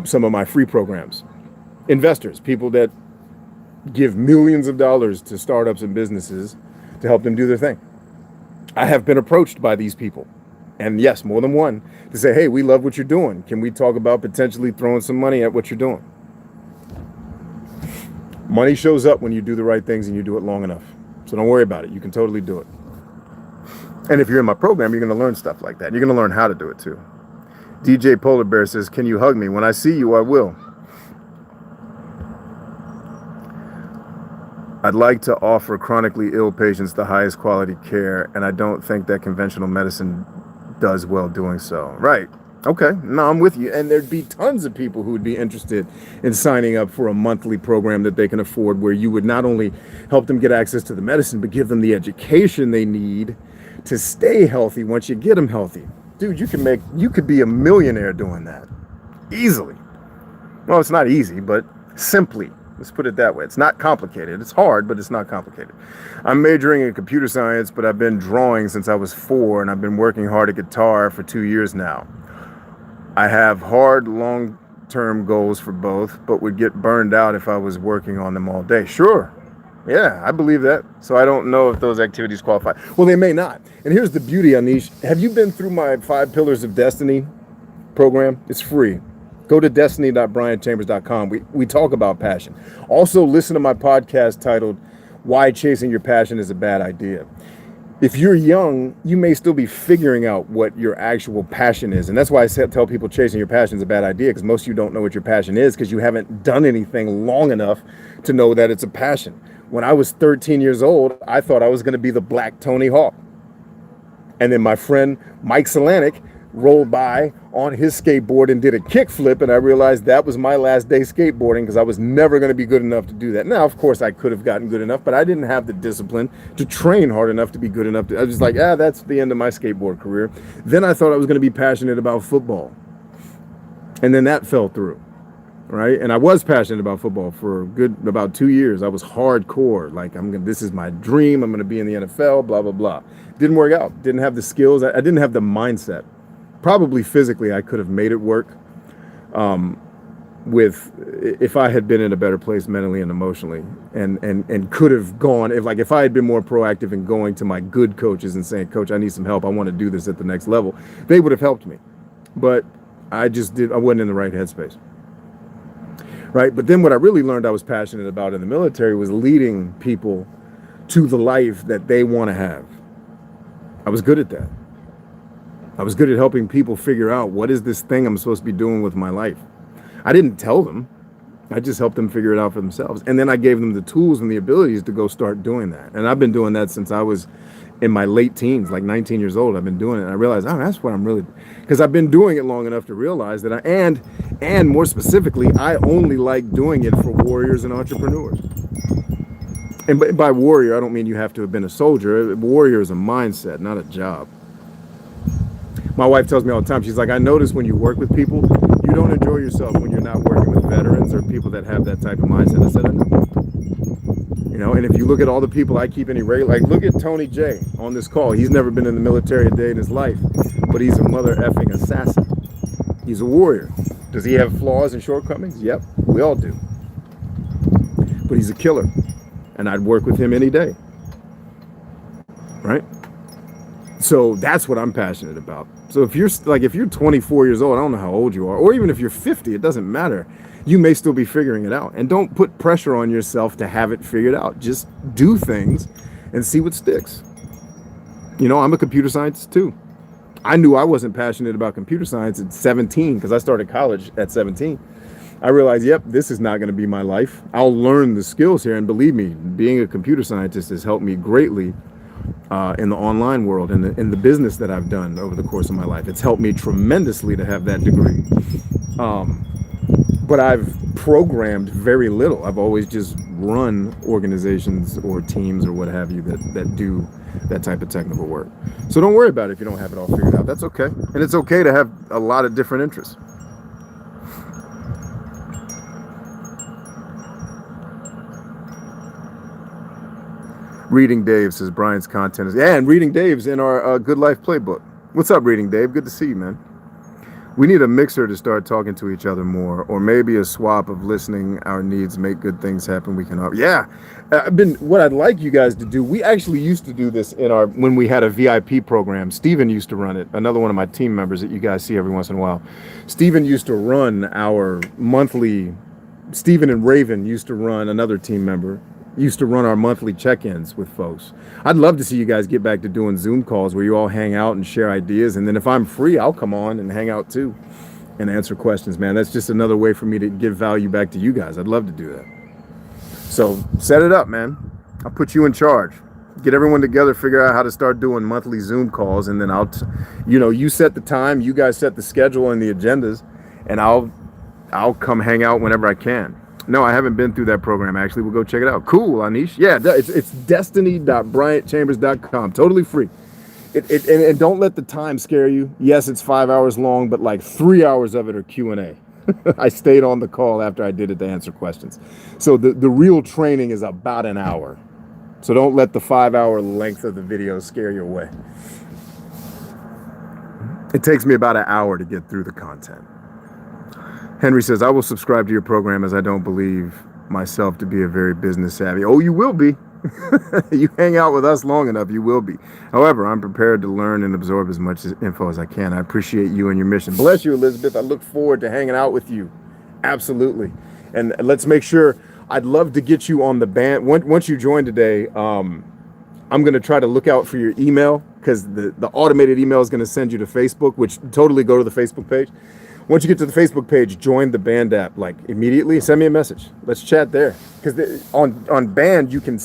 some of my free programs. Investors, people that give millions of dollars to startups and businesses to help them do their thing. I have been approached by these people, and yes, more than one, to say, hey, we love what you're doing. Can we talk about potentially throwing some money at what you're doing? Money shows up when you do the right things and you do it long enough. So don't worry about it. You can totally do it. And if you're in my program, you're going to learn stuff like that. You're going to learn how to do it too. DJ Polar Bear says, can you hug me? When I see you, I will. I'd like to offer chronically ill patients the highest quality care, and I don't think that conventional medicine does well doing so. Right. Okay. No, I'm with you. And there'd be tons of people who would be interested in signing up for a monthly program that they can afford, where you would not only help them get access to the medicine, but give them the education they need to stay healthy once you get them healthy. Dude, you could be a millionaire doing that easily. Well, it's not easy, but simply. Let's put it that way. It's not complicated. It's hard, but it's not complicated. I'm majoring in computer science, but I've been drawing since I was 4, and I've been working hard at guitar for 2 years now. I have hard, long-term goals for both, but would get burned out if I was working on them all day. Sure. Yeah, I believe that. So I don't know if those activities qualify. Well, they may not. And here's the beauty, Anish. Have you been through my 5 Pillars of Destiny program? It's free. Go to destiny.brianchambers.com. We talk about passion. Also, listen to my podcast titled, Why Chasing Your Passion is a Bad Idea. If you're young, you may still be figuring out what your actual passion is. And that's why I tell people chasing your passion is a bad idea, because most of you don't know what your passion is because you haven't done anything long enough to know that it's a passion. When I was 13 years old, I thought I was going to be the Black Tony Hawk. And then my friend Mike Solanic rolled by on his skateboard and did a kickflip, and I realized that was my last day skateboarding because I was never going to be good enough to do that. Now, of course, I could have gotten good enough, but I didn't have the discipline to train hard enough to be good enough. I was just like, that's the end of my skateboard career. Then I thought I was going to be passionate about football, and then that fell through, right? And I was passionate about football for about 2 years. I was hardcore, like this is my dream. I'm going to be in the NFL, blah, blah, blah. Didn't work out. Didn't have the skills. I didn't have the mindset. Probably physically, I could have made it work if I had been in a better place mentally and emotionally, and could have gone, if I had been more proactive in going to my good coaches and saying, Coach, I need some help. I want to do this at the next level. They would have helped me. But I wasn't in the right headspace. Right. But then what I really learned I was passionate about in the military was leading people to the life that they want to have. I was good at that. I was good at helping people figure out, what is this thing I'm supposed to be doing with my life? I didn't tell them. I just helped them figure it out for themselves. And then I gave them the tools and the abilities to go start doing that. And I've been doing that since I was in my late teens, like 19 years old. I've been doing it. And I realized, that's what I'm really, because I've been doing it long enough to realize that and more specifically, I only like doing it for warriors and entrepreneurs. And by warrior, I don't mean you have to have been a soldier. Warrior is a mindset, not a job. My wife tells me all the time, she's like, I notice when you work with people, you don't enjoy yourself when you're not working with veterans or people that have that type of mindset. I said, I know. And if you look at all the people I keep in irregular, like look at Tony J on this call. He's never been in the military a day in his life, but he's a mother effing assassin. He's a warrior. Does he have flaws and shortcomings? Yep, we all do. But he's a killer, and I'd work with him any day. Right? So that's what I'm passionate about. So if you're 24 years old, I don't know how old you are, or even if you're 50, it doesn't matter. You may still be figuring it out. And don't put pressure on yourself to have it figured out. Just do things and see what sticks. I'm a computer scientist too. I knew I wasn't passionate about computer science at 17 because I started college at 17. I realized, this is not going to be my life. I'll learn the skills here. And believe me, being a computer scientist has helped me greatly in the online world and in the business that I've done over the course of my life. It's helped me tremendously to have that degree. But I've programmed very little. I've always just run organizations or teams or what have you that do that type of technical work. So don't worry about it if you don't have it all figured out. That's okay. And it's okay to have a lot of different interests. Reading Dave says Brian's content is, and Reading Dave's in our Good Life Playbook. What's up, Reading Dave? Good to see you, man. We need a mixer to start talking to each other more, or maybe a swap of listening our needs, make good things happen. We can help. Yeah, what I'd like you guys to do, we actually used to do this when we had a VIP program. Steven used to run it. Another one of my team members that you guys see every once in a while. Steven used to run our monthly, Steven and Raven used to run, another team member, used to run our monthly check-ins with folks. I'd love to see you guys get back to doing Zoom calls where you all hang out and share ideas. And then if I'm free, I'll come on and hang out too and answer questions, man. That's just another way for me to give value back to you guys. I'd love to do that. So set it up, man. I'll put you in charge. Get everyone together, figure out how to start doing monthly Zoom calls, and then you set the time, you guys set the schedule and the agendas, and I'll come hang out whenever I can. No, I haven't been through that program, actually. We'll go check it out. Cool, Anish. Yeah, it's destiny.bryantchambers.com. Totally free. And don't let the time scare you. Yes, it's 5 hours long, but like 3 hours of it are Q&A. I stayed on the call after I did it to answer questions. So the real training is about an hour. So don't let the 5 hour length of the video scare you away. It takes me about an hour to get through the content. Henry says, I will subscribe to your program as I don't believe myself to be a very business savvy. Oh, you will be. You hang out with us long enough, you will be. However, I'm prepared to learn and absorb as much info as I can. I appreciate you and your mission. Bless you, Elizabeth. I look forward to hanging out with you. Absolutely. And let's make sure, I'd love to get you on the band. Once you join today, I'm going to try to look out for your email, because the automated email is going to send you to Facebook, which totally go to the Facebook page. Once you get to the Facebook page, join the Band app, like immediately. Send me a message. Let's chat there. Because on Band, you can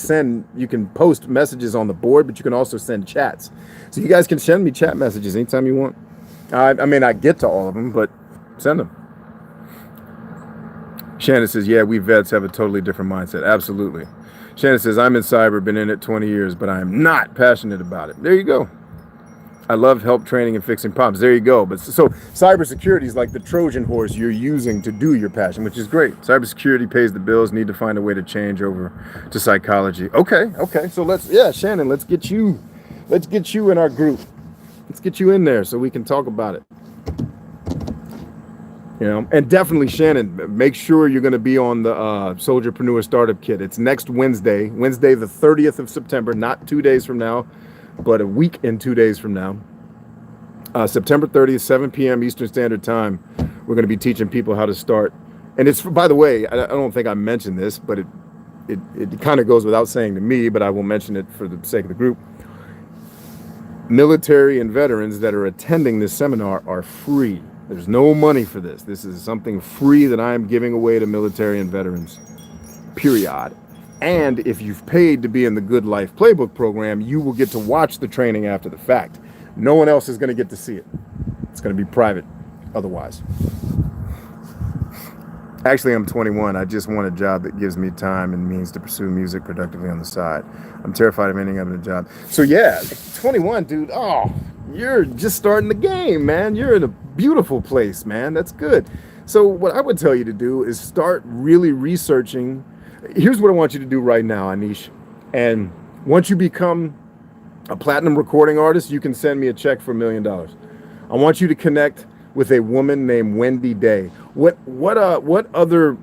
post messages on the board, but you can also send chats. So you guys can send me chat messages anytime you want. I may not get to all of them, but send them. Shannon says, yeah, we vets have a totally different mindset. Absolutely. Shannon says, I'm in cyber, been in it 20 years, but I am not passionate about it. There you go. I love help training and fixing problems. There you go. But so cybersecurity is like the Trojan horse you're using to do your passion, which is great. Cybersecurity pays the bills. Need to find a way to change over to psychology. Okay. So Shannon, let's get you in our group. Let's get you in there so we can talk about it. And definitely, Shannon, make sure you're going to be on the Soldierpreneur Startup Kit. It's next Wednesday the 30th of September, not 2 days from now, but a week and 2 days from now. September 30th, 7 p.m. Eastern Standard Time. We're going to be teaching people how to start. And it's, by the way, I don't think I mentioned this, but it kind of goes without saying to me, but I will mention it for the sake of the group. Military and veterans that are attending this seminar are free. There's no money for this. This is something free that I am giving away to military and veterans, period. And if you've paid to be in the Good Life Playbook program, you will get to watch the training after the fact. No one else is going to get to see it. It's going to be private otherwise. Actually, I'm 21. I just want a job that gives me time and means to pursue music productively on the side. I'm terrified of ending up in a job. So yeah, 21, dude. Oh, you're just starting the game, man. You're in a beautiful place, man. That's good. So what I would tell you to do is start really researching. Here's what I want you to do right now, Anish. And once you become a platinum recording artist, you can send me a check for $1 million. I want you to connect with a woman named Wendy Day. What other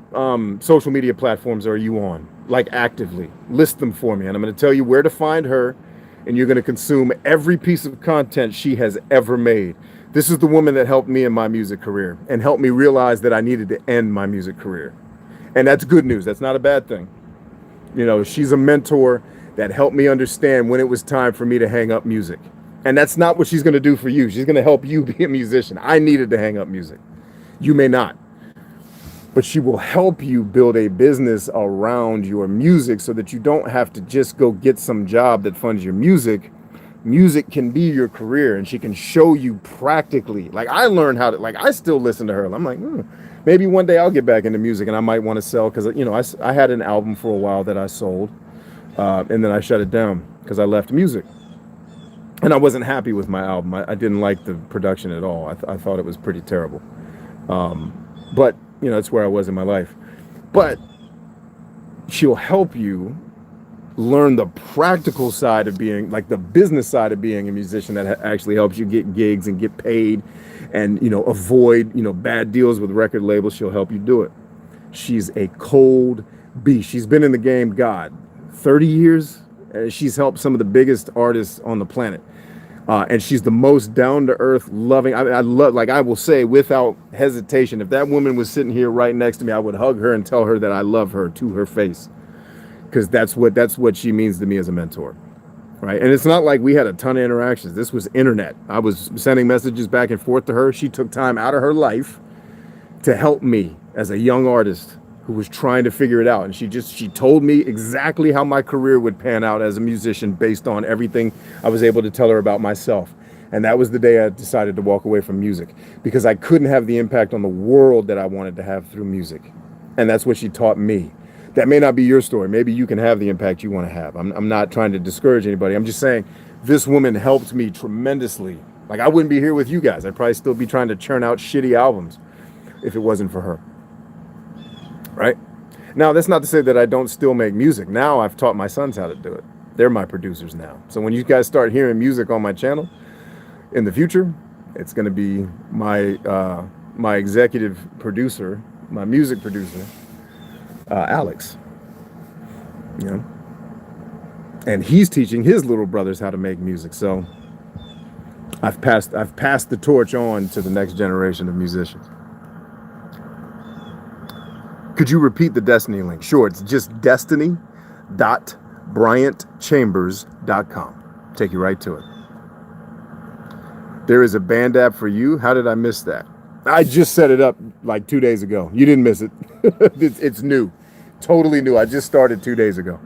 social media platforms are you on? Like actively, list them for me. And I'm going to tell you where to find her, and you're going to consume every piece of content she has ever made. This is the woman that helped me in my music career and helped me realize that I needed to end my music career. And that's good news. That's not a bad thing. She's a mentor that helped me understand when it was time for me to hang up music. And that's not what she's going to do for you. She's going to help you be a musician. I needed to hang up music. You may not. But she will help you build a business around your music so that you don't have to just go get some job that funds your music. Music can be your career, and she can show you practically. Like I learned how to, I still listen to her. I'm like, maybe one day I'll get back into music and I might want to sell, because, I had an album for a while that I sold, and then I shut it down because I left music. And I wasn't happy with my album. I didn't like the production at all. I thought it was pretty terrible. But, that's where I was in my life. But she'll help you learn the practical side of being, like the business side of being a musician, that actually helps you get gigs and get paid and, avoid, bad deals with record labels. She'll help you do it. She's a cold beast. She's been in the game, 30 years. She's helped some of the biggest artists on the planet. And she's the most down-to-earth, loving. I will say without hesitation, if that woman was sitting here right next to me, I would hug her and tell her that I love her to her face. Because that's what she means to me as a mentor, right? And it's not like we had a ton of interactions. This was internet. I was sending messages back and forth to her. She took time out of her life to help me as a young artist who was trying to figure it out. And she told me exactly how my career would pan out as a musician based on everything I was able to tell her about myself. And that was the day I decided to walk away from music, because I couldn't have the impact on the world that I wanted to have through music. And that's what she taught me. That may not be your story. Maybe you can have the impact you want to have. I'm not trying to discourage anybody. I'm just saying this woman helped me tremendously. Like, I wouldn't be here with you guys. I'd probably still be trying to churn out shitty albums if it wasn't for her. Right? Now, that's not to say that I don't still make music. Now I've taught my sons how to do it. They're my producers now. So when you guys start hearing music on my channel in the future, it's going to be my executive producer, my music producer, Alex. You know? And he's teaching his little brothers how to make music. So I've passed the torch on to the next generation of musicians. Could you repeat the Destiny link? Sure, it's just destiny.bryantchambers.com. Take you right to it. There is a band app for you. How did I miss that? I just set it up like 2 days ago. You didn't miss it. It's new. Totally new. I just started 2 days ago.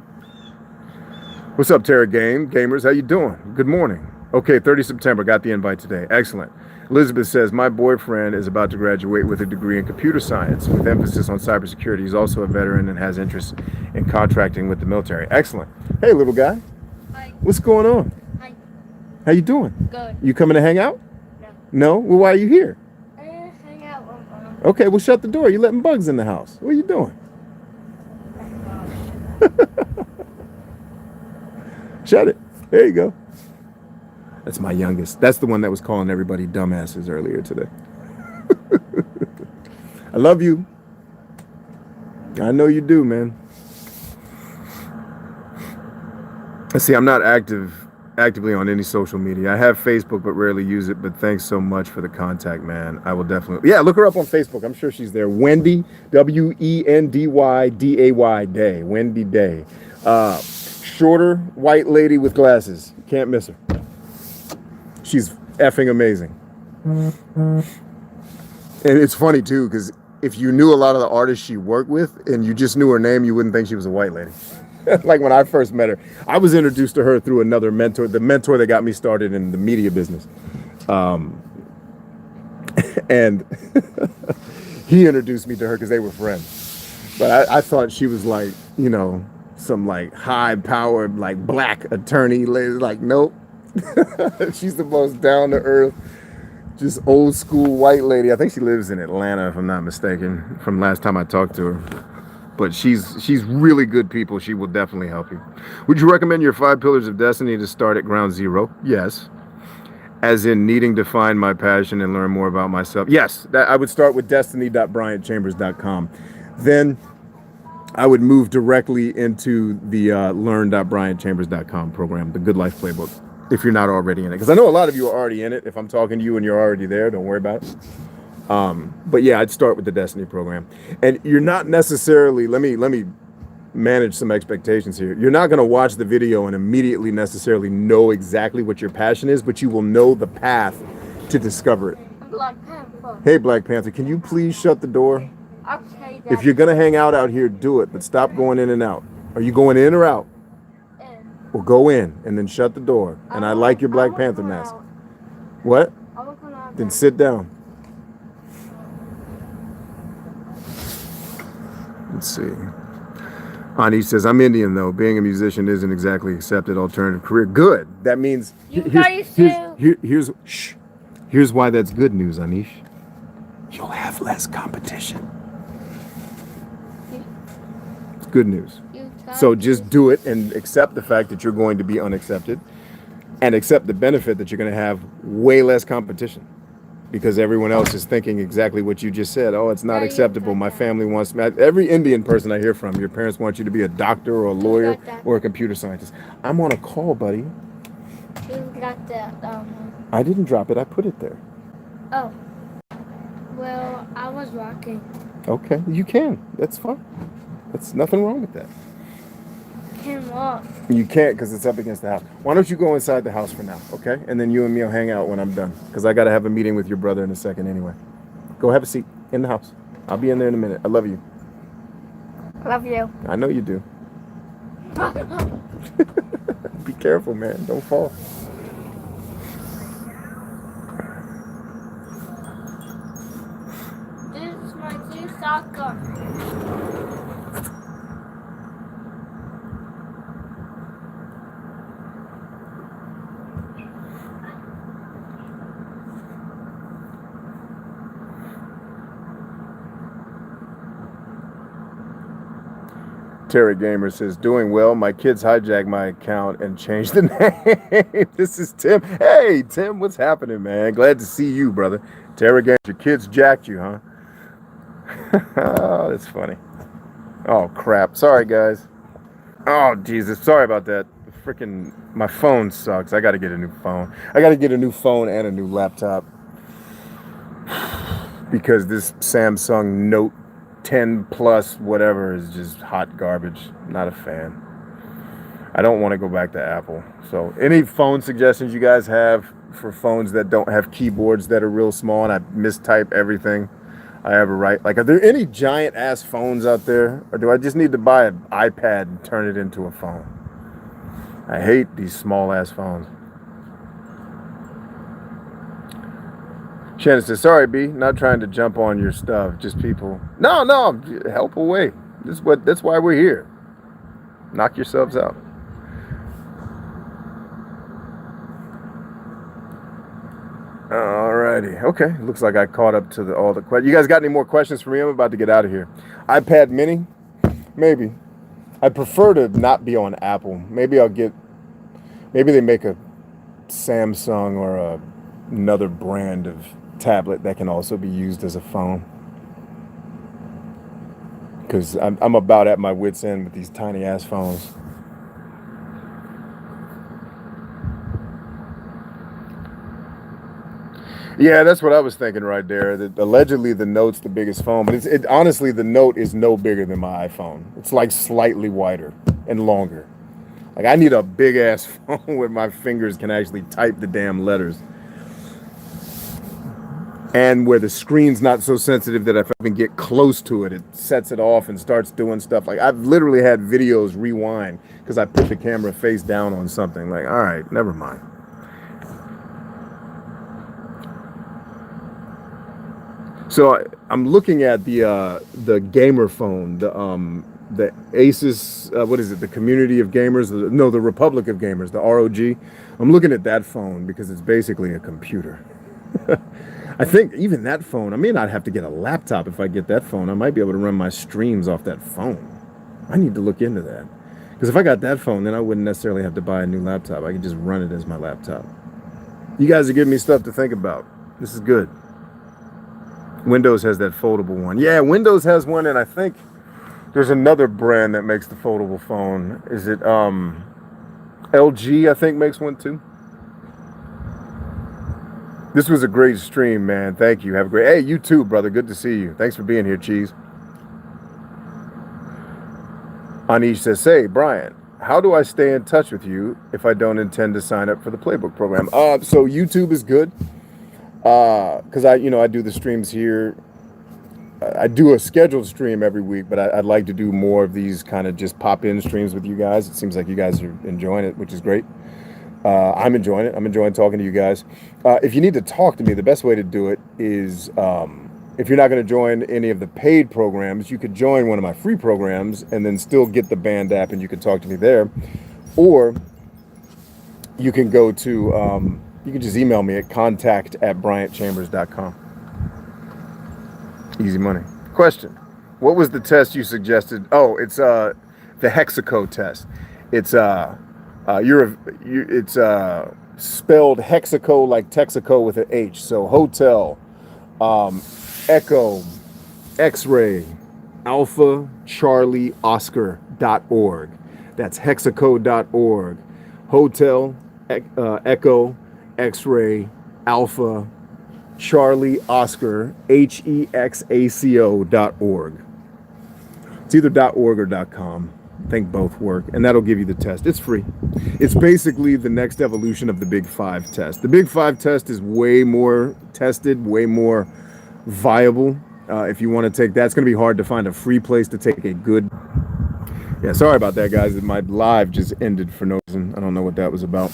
What's up, Terra Gamers? How you doing? Good morning. Okay, 30 September. Got the invite today. Excellent. Elizabeth says, my boyfriend is about to graduate with a degree in computer science with emphasis on cybersecurity. He's also a veteran and has interest in contracting with the military. Excellent. Hey, little guy. Hi. What's going on? Hi. How you doing? Good. You coming to hang out? No. No? Well, why are you here? Hang out with mom. Okay, well, shut the door. You're letting bugs in the house. What are you doing? Shut it. There you go. That's my youngest. That's the one that was calling everybody dumbasses earlier today. I love you. I know you do, man. See, I'm not actively on any social media. I have Facebook, but rarely use it. But thanks so much for the contact, man. I will definitely. Yeah, look her up on Facebook. I'm sure she's there. Wendy, Wendyday. Day. Wendy Day. Shorter white lady with glasses. Can't miss her. She's effing amazing. And it's funny too, because if you knew a lot of the artists she worked with and you just knew her name, you wouldn't think she was a white lady. Like when I first met her, I was introduced to her through another mentor, the mentor that got me started in the media business. And he introduced me to her because they were friends. But I thought she was like, you know, some like high powered, like black attorney lady. Like, nope. She's the most down to earth, just old school white lady. I think she lives in Atlanta, if I'm not mistaken, from last time I talked to her. But she's really good people. She will definitely help you. Would you recommend your 5 pillars of destiny to start at ground zero? Yes. As in needing to find my passion and learn more about myself. Yes, I would start with destiny.bryantchambers.com. Then I would move directly into the learn.bryantchambers.com program, the Good Life Playbook, if you're not already in it. Because I know a lot of you are already in it. If I'm talking to you and you're already there, don't worry about it. But yeah, I'd start with the Destiny program. And you're not necessarily, let me manage some expectations here. You're not going to watch the video and immediately necessarily know exactly what your passion is, but you will know the path to discover it. Black Panther. Hey, Black Panther, can you please shut the door? Okay, Dad. If you're going to hang out here, do it, but stop going in and out. Are you going in or out? Well, go in and then shut the door. And I like your Black Panther mask. What? Then sit down. Let's see. Ani says, I'm Indian, though. Being a musician isn't exactly accepted alternative career. Good. That means... Here's why that's good news, Anish. You'll have less competition. It's good news. So just do it and accept the fact that you're going to be unaccepted and accept the benefit that you're going to have way less competition because everyone else is thinking exactly what you just said. Oh, it's not acceptable. My family wants me. Every Indian person I hear from, your parents want you to be a doctor or a lawyer or a computer scientist. I'm on a call, buddy. You got that. I didn't drop it. I put it there. Oh. Well, I was rocking. Okay, you can. That's fine. That's nothing wrong with that. Can't walk. You can't because it's up against the house. Why don't you go inside the house for now, okay? And then you and me will hang out when I'm done because I got to have a meeting with your brother in a second anyway. Go have a seat in the house. I'll be in there in a minute. I love you. Love you. I know you do. Be careful, man. Don't fall. This is my new soccer. Terry Gamer says, doing well. My kids hijacked my account and changed the name. This is Tim. Hey, Tim, what's happening, man? Glad to see you, brother. Terry Gamer, your kids jacked you, huh? Oh, that's funny. Oh, crap. Sorry, guys. Oh, Jesus. Sorry about that. Freaking, my phone sucks. I got to get a new phone. I got to get a new phone and a new laptop. Because this Samsung Note 10 Plus whatever is just hot garbage. Not a fan. I don't want to go back to Apple. So any phone suggestions you guys have for phones that don't have keyboards that are real small and I mistype everything I have a right? Like, are there any giant ass phones out there? Or do I just need to buy an iPad and turn it into a phone? I hate these small ass phones. Shannon says, sorry, B, not trying to jump on your stuff. Just people. No, help away. That's why we're here. Knock yourselves out. Alrighty. Okay. Looks like I caught up to all the questions. You guys got any more questions for me? I'm about to get out of here. iPad mini? Maybe. I prefer to not be on Apple. Maybe they make a Samsung or another brand of tablet that can also be used as a phone. Because I'm about at my wit's end with these tiny ass phones. Yeah, that's what I was thinking right there. That allegedly the Note's the biggest phone, but honestly the Note is no bigger than my iPhone. It's like slightly wider and longer. Like I need a big ass phone where my fingers can actually type the damn letters. And where the screen's not so sensitive that if I even get close to it, it sets it off and starts doing stuff. Like I've literally had videos rewind because I put the camera face down on something. Like, all right, never mind. So I'm looking at the gamer phone, the Asus, what is it? The Community of Gamers? The Republic of Gamers, the ROG. I'm looking at that phone because it's basically a computer. I think even that phone, I may not have to get a laptop if I get that phone. I might be able to run my streams off that phone. I need to look into that. Because if I got that phone, then I wouldn't necessarily have to buy a new laptop. I could just run it as my laptop. You guys are giving me stuff to think about. This is good. Windows has that foldable one. Yeah, Windows has one, and I think there's another brand that makes the foldable phone. Is it LG, I think, makes one too? This was a great stream, man. Thank you. Have a great... Hey, you too, brother. Good to see you. Thanks for being here, Cheese. Anish says, hey, Brian, how do I stay in touch with you if I don't intend to sign up for the Playbook program? So YouTube is good. Because I do the streams here. I do a scheduled stream every week, but I'd like to do more of these kind of just pop-in streams with you guys. It seems like you guys are enjoying it, which is great. I'm enjoying it. I'm enjoying talking to you guys. If you need to talk to me, the best way to do it is if you're not going to join any of the paid programs, you could join one of my free programs and then still get the band app and you can talk to me there. Or you can go to, you can just email me at contact@bryantchambers.com. Easy money. Question. What was the test you suggested? Oh, it's the Hexaco test. It's it's spelled Hexaco like Texaco with an H. So hotel, Echo, X-ray, Alpha, Charlie, Oscar.org. That's hexaco.org. Hotel, Echo, X-ray, Alpha, Charlie, Oscar, HEXACO.org. It's either .org or .com. I think both work, and that'll give you the test. It's free. It's basically the next evolution of the Big Five test. The Big Five test is way more tested, way more viable. if you want to take that. It's going to be hard to find a free place to take a good. Yeah, sorry about that, guys. My live just ended for no reason. I don't know what that was about.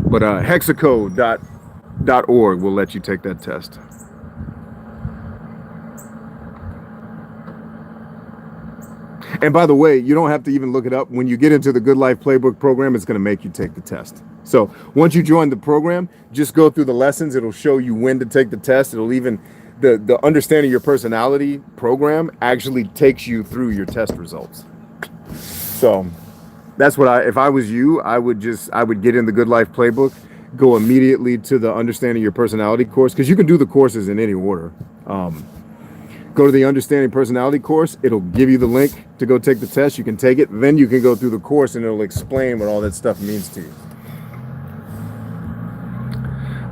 But hexacode.org will let you take that test. And by the way, you don't have to even look it up. When you get into the Good Life Playbook program, it's going to make you take the test. So once you join the program, just go through the lessons. It'll show you when to take the test. It'll even, the Understanding Your Personality program actually takes you through your test results. So that's what if I was you, I would get in the Good Life Playbook, go immediately to the Understanding Your Personality course, because you can do the courses in any order. Go to the Understanding Personality course. It'll give you the link to go take the test. You can take it. Then you can go through the course and it'll explain what all that stuff means to you.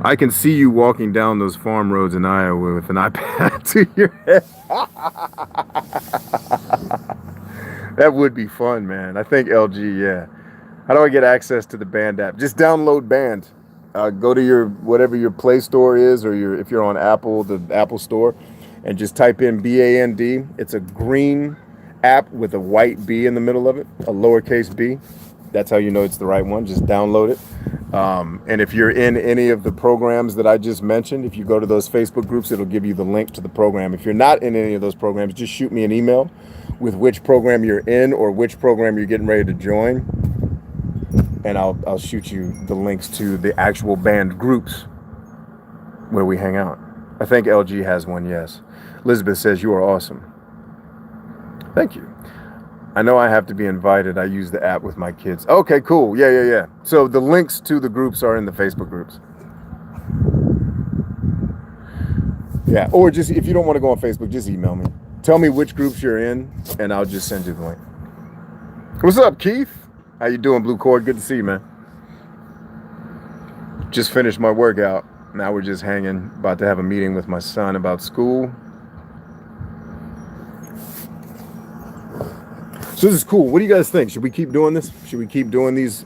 I can see you walking down those farm roads in Iowa with an iPad to your head. That would be fun, man. I think LG, yeah. How do I get access to the Band app? Just download Band. Go to your, whatever your Play Store is, or if you're on Apple, the Apple Store, and just type in BAND. It's a green app with a white B in the middle of it, a lowercase b. That's how you know it's the right one. Just download it. And if you're in any of the programs that I just mentioned, if you go to those Facebook groups, it'll give you the link to the program. If you're not in any of those programs, just shoot me an email with which program you're in or which program you're getting ready to join. And I'll shoot you the links to the actual Band groups where we hang out. I think LG has one, yes. Elizabeth says, you are awesome. Thank you. I know I have to be invited. I use the app with my kids. Okay, cool. Yeah. So the links to the groups are in the Facebook groups. Yeah, or just, if you don't want to go on Facebook, just email me. Tell me which groups you're in, and I'll just send you the link. What's up, Keith? How you doing, Blue Cord? Good to see you, man. Just finished my workout. Now we're just hanging, about to have a meeting with my son about school. So this is cool. What do you guys think? Should we keep doing this? Should we keep doing these?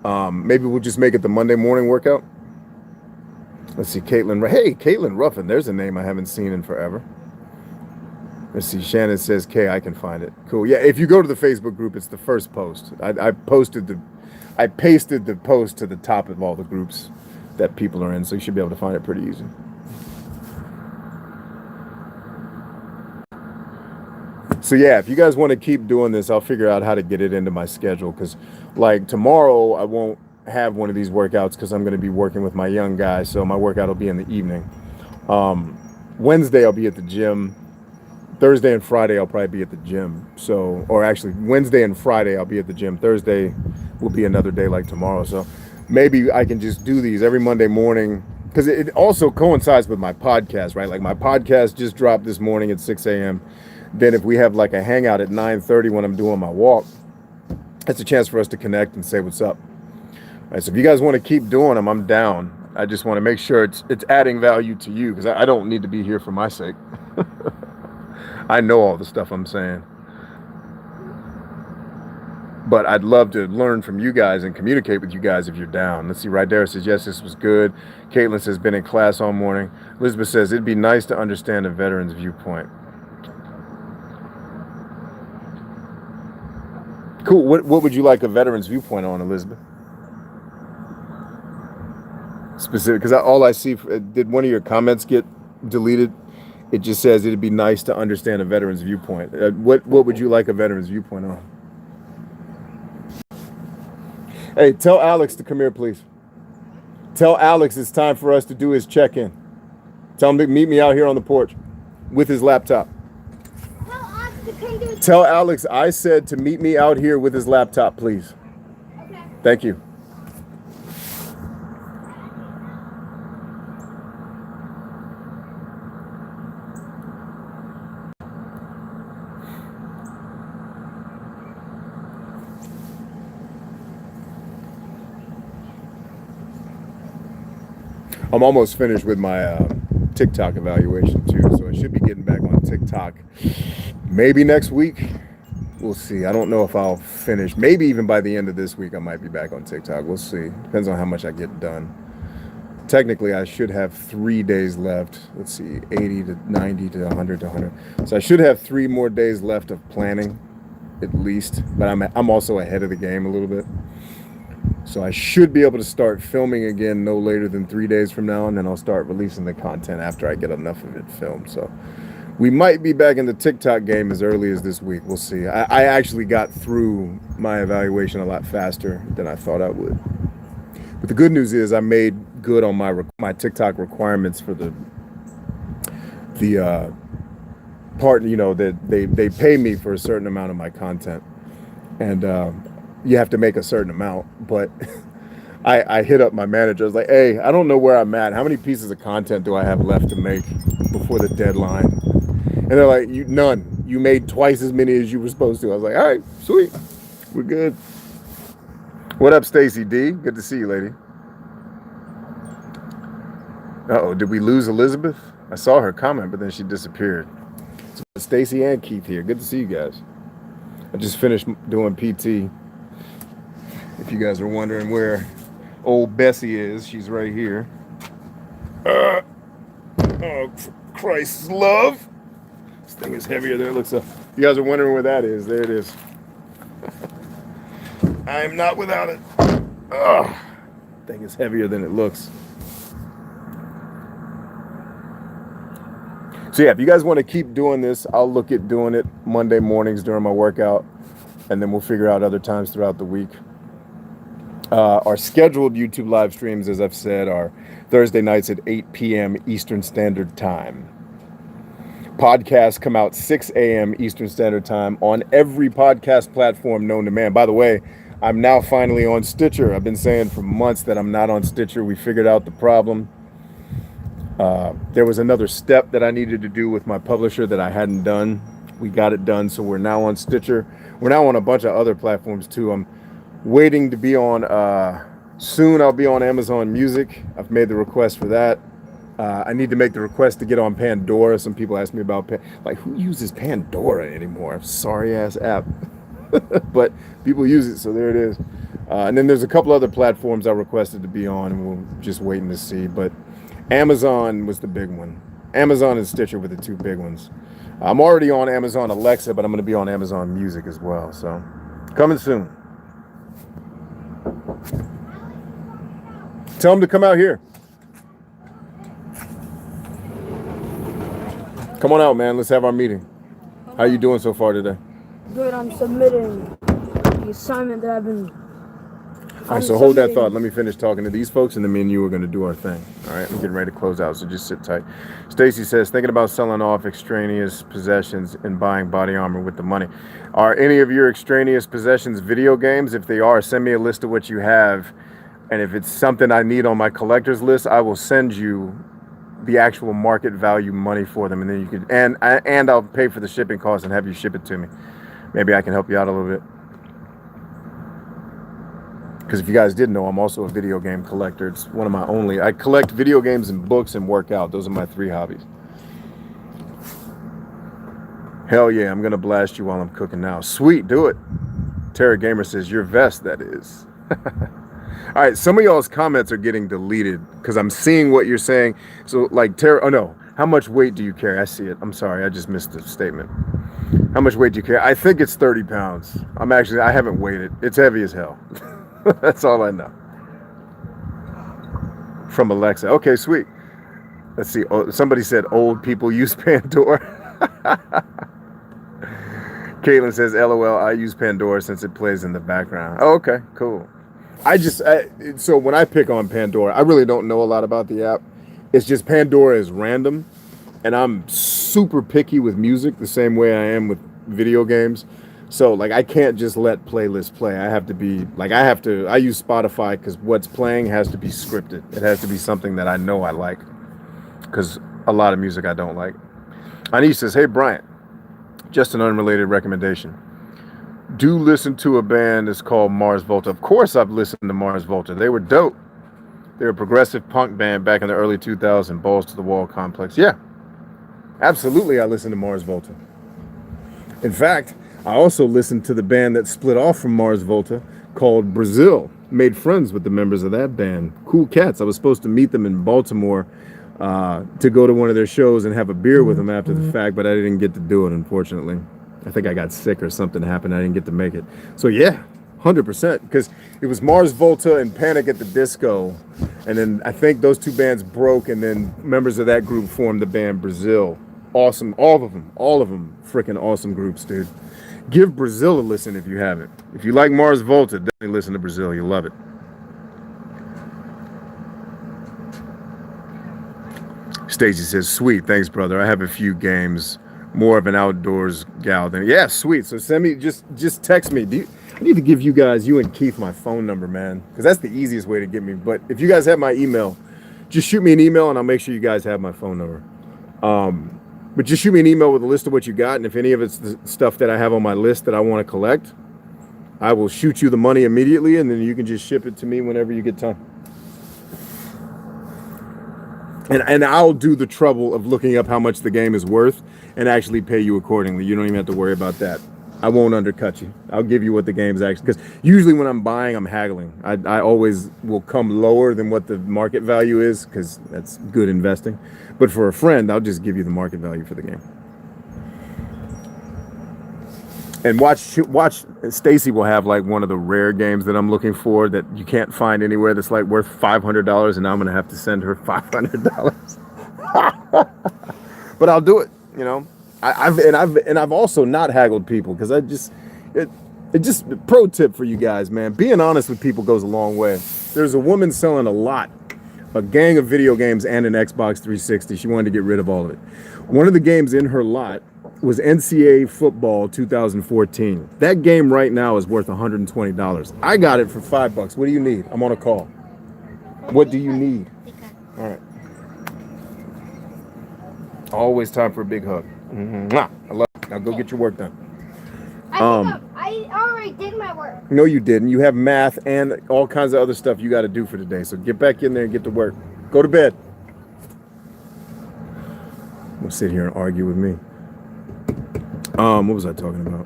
Maybe we'll just make it the Monday morning workout. Let's see, Caitlin. Hey, Caitlin Ruffin. There's a name I haven't seen in forever. Let's see. Shannon says, K, I can find it. Cool. Yeah, if you go to the Facebook group, it's the first post. I pasted the post to the top of all the groups that people are in, so you should be able to find it pretty easy. So yeah, if you guys want to keep doing this, I'll figure out how to get it into my schedule, because like tomorrow I won't have one of these workouts because I'm going to be working with my young guy, so my workout will be in the evening. Wednesday I'll be at the gym. Thursday and Friday I'll probably be at the gym. So, or actually Wednesday and Friday I'll be at the gym. Thursday will be another day like tomorrow. So maybe I can just do these every Monday morning, because it also coincides with my podcast, right? Like my podcast just dropped this morning at 6 a.m. Then if we have like a hangout at 9:30 when I'm doing my walk, that's a chance for us to connect and say what's up. All right, so if you guys want to keep doing them, I'm down. I just want to make sure it's adding value to you, because I don't need to be here for my sake. I know all the stuff I'm saying. But I'd love to learn from you guys and communicate with you guys if you're down. Let's see, right there says, yes, this was good. Caitlin says, been in class all morning. Elizabeth says, it'd be nice to understand a veteran's viewpoint. Cool. What would you like a veteran's viewpoint on, Elizabeth? Specific, because all I see, did one of your comments get deleted? It just says it'd be nice to understand a veteran's viewpoint. What would you like a veteran's viewpoint on? Hey, tell Alex to come here, please. Tell Alex it's time for us to do his check-in. Tell him to meet me out here on the porch with his laptop. Tell Alex I said to meet me out here with his laptop, please. Okay. Thank you. I'm almost finished with my TikTok evaluation too, so I should be getting back on TikTok maybe next week. We'll see. I don't know if I'll finish. Maybe even by the end of this week I might be back on TikTok. We'll see. Depends on how much I get done. technically I should have 3 days left. Let's see, 80 to 90 to 100 to 100. So I should have 3 more days left of planning, at least. But I'm also ahead of the game a little bit. So I should be able to start filming again no later than 3 days from now, and then I'll start releasing the content after I get enough of it filmed. So we might be back in the TikTok game as early as this week. We'll see. I actually got through my evaluation a lot faster than I thought I would. But the good news is I made good on my TikTok requirements for the part, you know, that they pay me for a certain amount of my content, and you have to make a certain amount. But I hit up my manager. I was like, hey, I don't know where I'm at. How many pieces of content do I have left to make before the deadline? And they're like, none. You made twice as many as you were supposed to. I was like, all right, sweet, we're good. What up, Stacy D? Good to see you, lady. Uh-oh, did we lose Elizabeth? I saw her comment, but then she disappeared. So Stacy and Keith here. Good to see you guys. I just finished doing PT. If you guys are wondering where old Bessie is, she's right here. Oh, for Christ's love. This thing is heavier than it looks up. You guys are wondering where that is. There it is. I am not without it. Ugh. Thing is heavier than it looks. So yeah, if you guys want to keep doing this, I'll look at doing it Monday mornings during my workout, and then we'll figure out other times throughout the week. Our scheduled YouTube live streams, as I've said, are Thursday nights at 8 p.m. Eastern Standard Time. Podcasts come out 6 a.m. Eastern Standard Time on every podcast platform known to man. By the way, I'm now finally on Stitcher. I've been saying for months that I'm not on Stitcher. We figured out the problem. There was another step that I needed to do with my publisher that I hadn't done. We got it done, so we're now on Stitcher. We're now on a bunch of other platforms too. I'm waiting to be on, soon I'll be on Amazon Music. I've made the request for that. I need to make the request to get on Pandora. Some people ask me about, like, who uses Pandora anymore? Sorry ass app. But people use it, so there it is. And then there's a couple other platforms I requested to be on, and we're just waiting to see. But Amazon was the big one. Amazon and Stitcher were the two big ones. I'm already on Amazon Alexa, but I'm going to be on Amazon Music as well. So coming soon. Tell them to come out here. Come on out, man. Let's have our meeting. How you doing so far today? Good. I'm submitting the assignment that I've been. All right, so hold that thought. Let me finish talking to these folks, and then me and you are going to do our thing. All right, I'm getting ready to close out, so just sit tight. Stacy says, thinking about selling off extraneous possessions and buying body armor with the money. Are any of your extraneous possessions video games? If they are, send me a list of what you have. And if it's something I need on my collector's list, I will send you the actual market value money for them, and then you can, and I'll pay for the shipping costs and have you ship it to me. Maybe I can help you out a little bit. Because if you guys didn't know, I'm also a video game collector. It's one of my only. I collect video games and books and work out. Those are my 3 hobbies. Hell yeah, I'm going to blast you while I'm cooking now. Sweet, do it. Terra Gamer says, your vest, that is. All right, some of y'all's comments are getting deleted because I'm seeing what you're saying. So like Terra, oh no, how much weight do you carry? I see it. I'm sorry, I just missed the statement. How much weight do you carry? I think it's 30 pounds. I haven't weighed it. It's heavy as hell. That's all I know. From Alexa. Okay, sweet. Let's see. Oh, somebody said old people use Pandora. Caitlin says, LOL, I use Pandora since it plays in the background. Oh, okay, cool. So when I pick on Pandora, I really don't know a lot about the app. It's just Pandora is random. And I'm super picky with music the same way I am with video games. So like I can't just let playlists play. I use Spotify because what's playing has to be scripted. It has to be something that I know I like, because a lot of music I don't like. Anish says, hey Bryant, just an unrelated recommendation. Do listen to a band that's called Mars Volta. Of course I've listened to Mars Volta. They were dope. They were a progressive punk band back in the early 2000s, Balls to the Wall Complex. Yeah, absolutely I listened to Mars Volta. In fact, I also listened to the band that split off from Mars Volta called Brazil. made friends with the members of that band. Cool cats. I was supposed to meet them in Baltimore to go to one of their shows and have a beer with them after the fact, but I didn't get to do it, unfortunately. I think I got sick or something happened. I didn't get to make it. So yeah, 100%, because it was Mars Volta and Panic at the Disco, and then I think those two bands broke, and then members of that group formed the band Brazil. Awesome, all of them freaking awesome groups, dude. Give Brazil a listen if you haven't. If you like Mars Volta, definitely listen to Brazil. You'll love it. Stacy says, sweet, thanks, brother. I have a few games. More of an outdoors gal than... Yeah, sweet. So send me, just text me. I need to give you guys, you and Keith, my phone number, man. Because that's the easiest way to get me. But if you guys have my email, just shoot me an email and I'll make sure you guys have my phone number. But just shoot me an email with a list of what you got. And if any of it's the stuff that I have on my list that I want to collect, I will shoot you the money immediately. And then you can just ship it to me whenever you get time. And I'll do the trouble of looking up how much the game is worth and actually pay you accordingly. You don't even have to worry about that. I won't undercut you. I'll give you what the game's actually, because usually when I'm buying, I'm haggling. I always will come lower than what the market value is, because that's good investing. But for a friend, I'll just give you the market value for the game. And watch. Stacy will have like one of the rare games that I'm looking for that you can't find anywhere that's like worth $500, and I'm gonna have to send her $500. But I'll do it. You know, I've also not haggled people, because it just pro tip for you guys, man. Being honest with people goes a long way. There's a woman selling a gang of video games and an Xbox 360. She wanted to get rid of all of it. One of the games in her lot was NCAA football 2014. That game right now is worth $120. I got it for $5. What do you need? I'm on a call. What do you need? All right. Always time for a big hug. I love it. Now go get your work done. I already did my work. No, you didn't. You have math and all kinds of other stuff you got to do for today. So get back in there and get to work. Go to bed. Don't sit here and argue with me. What was I talking about?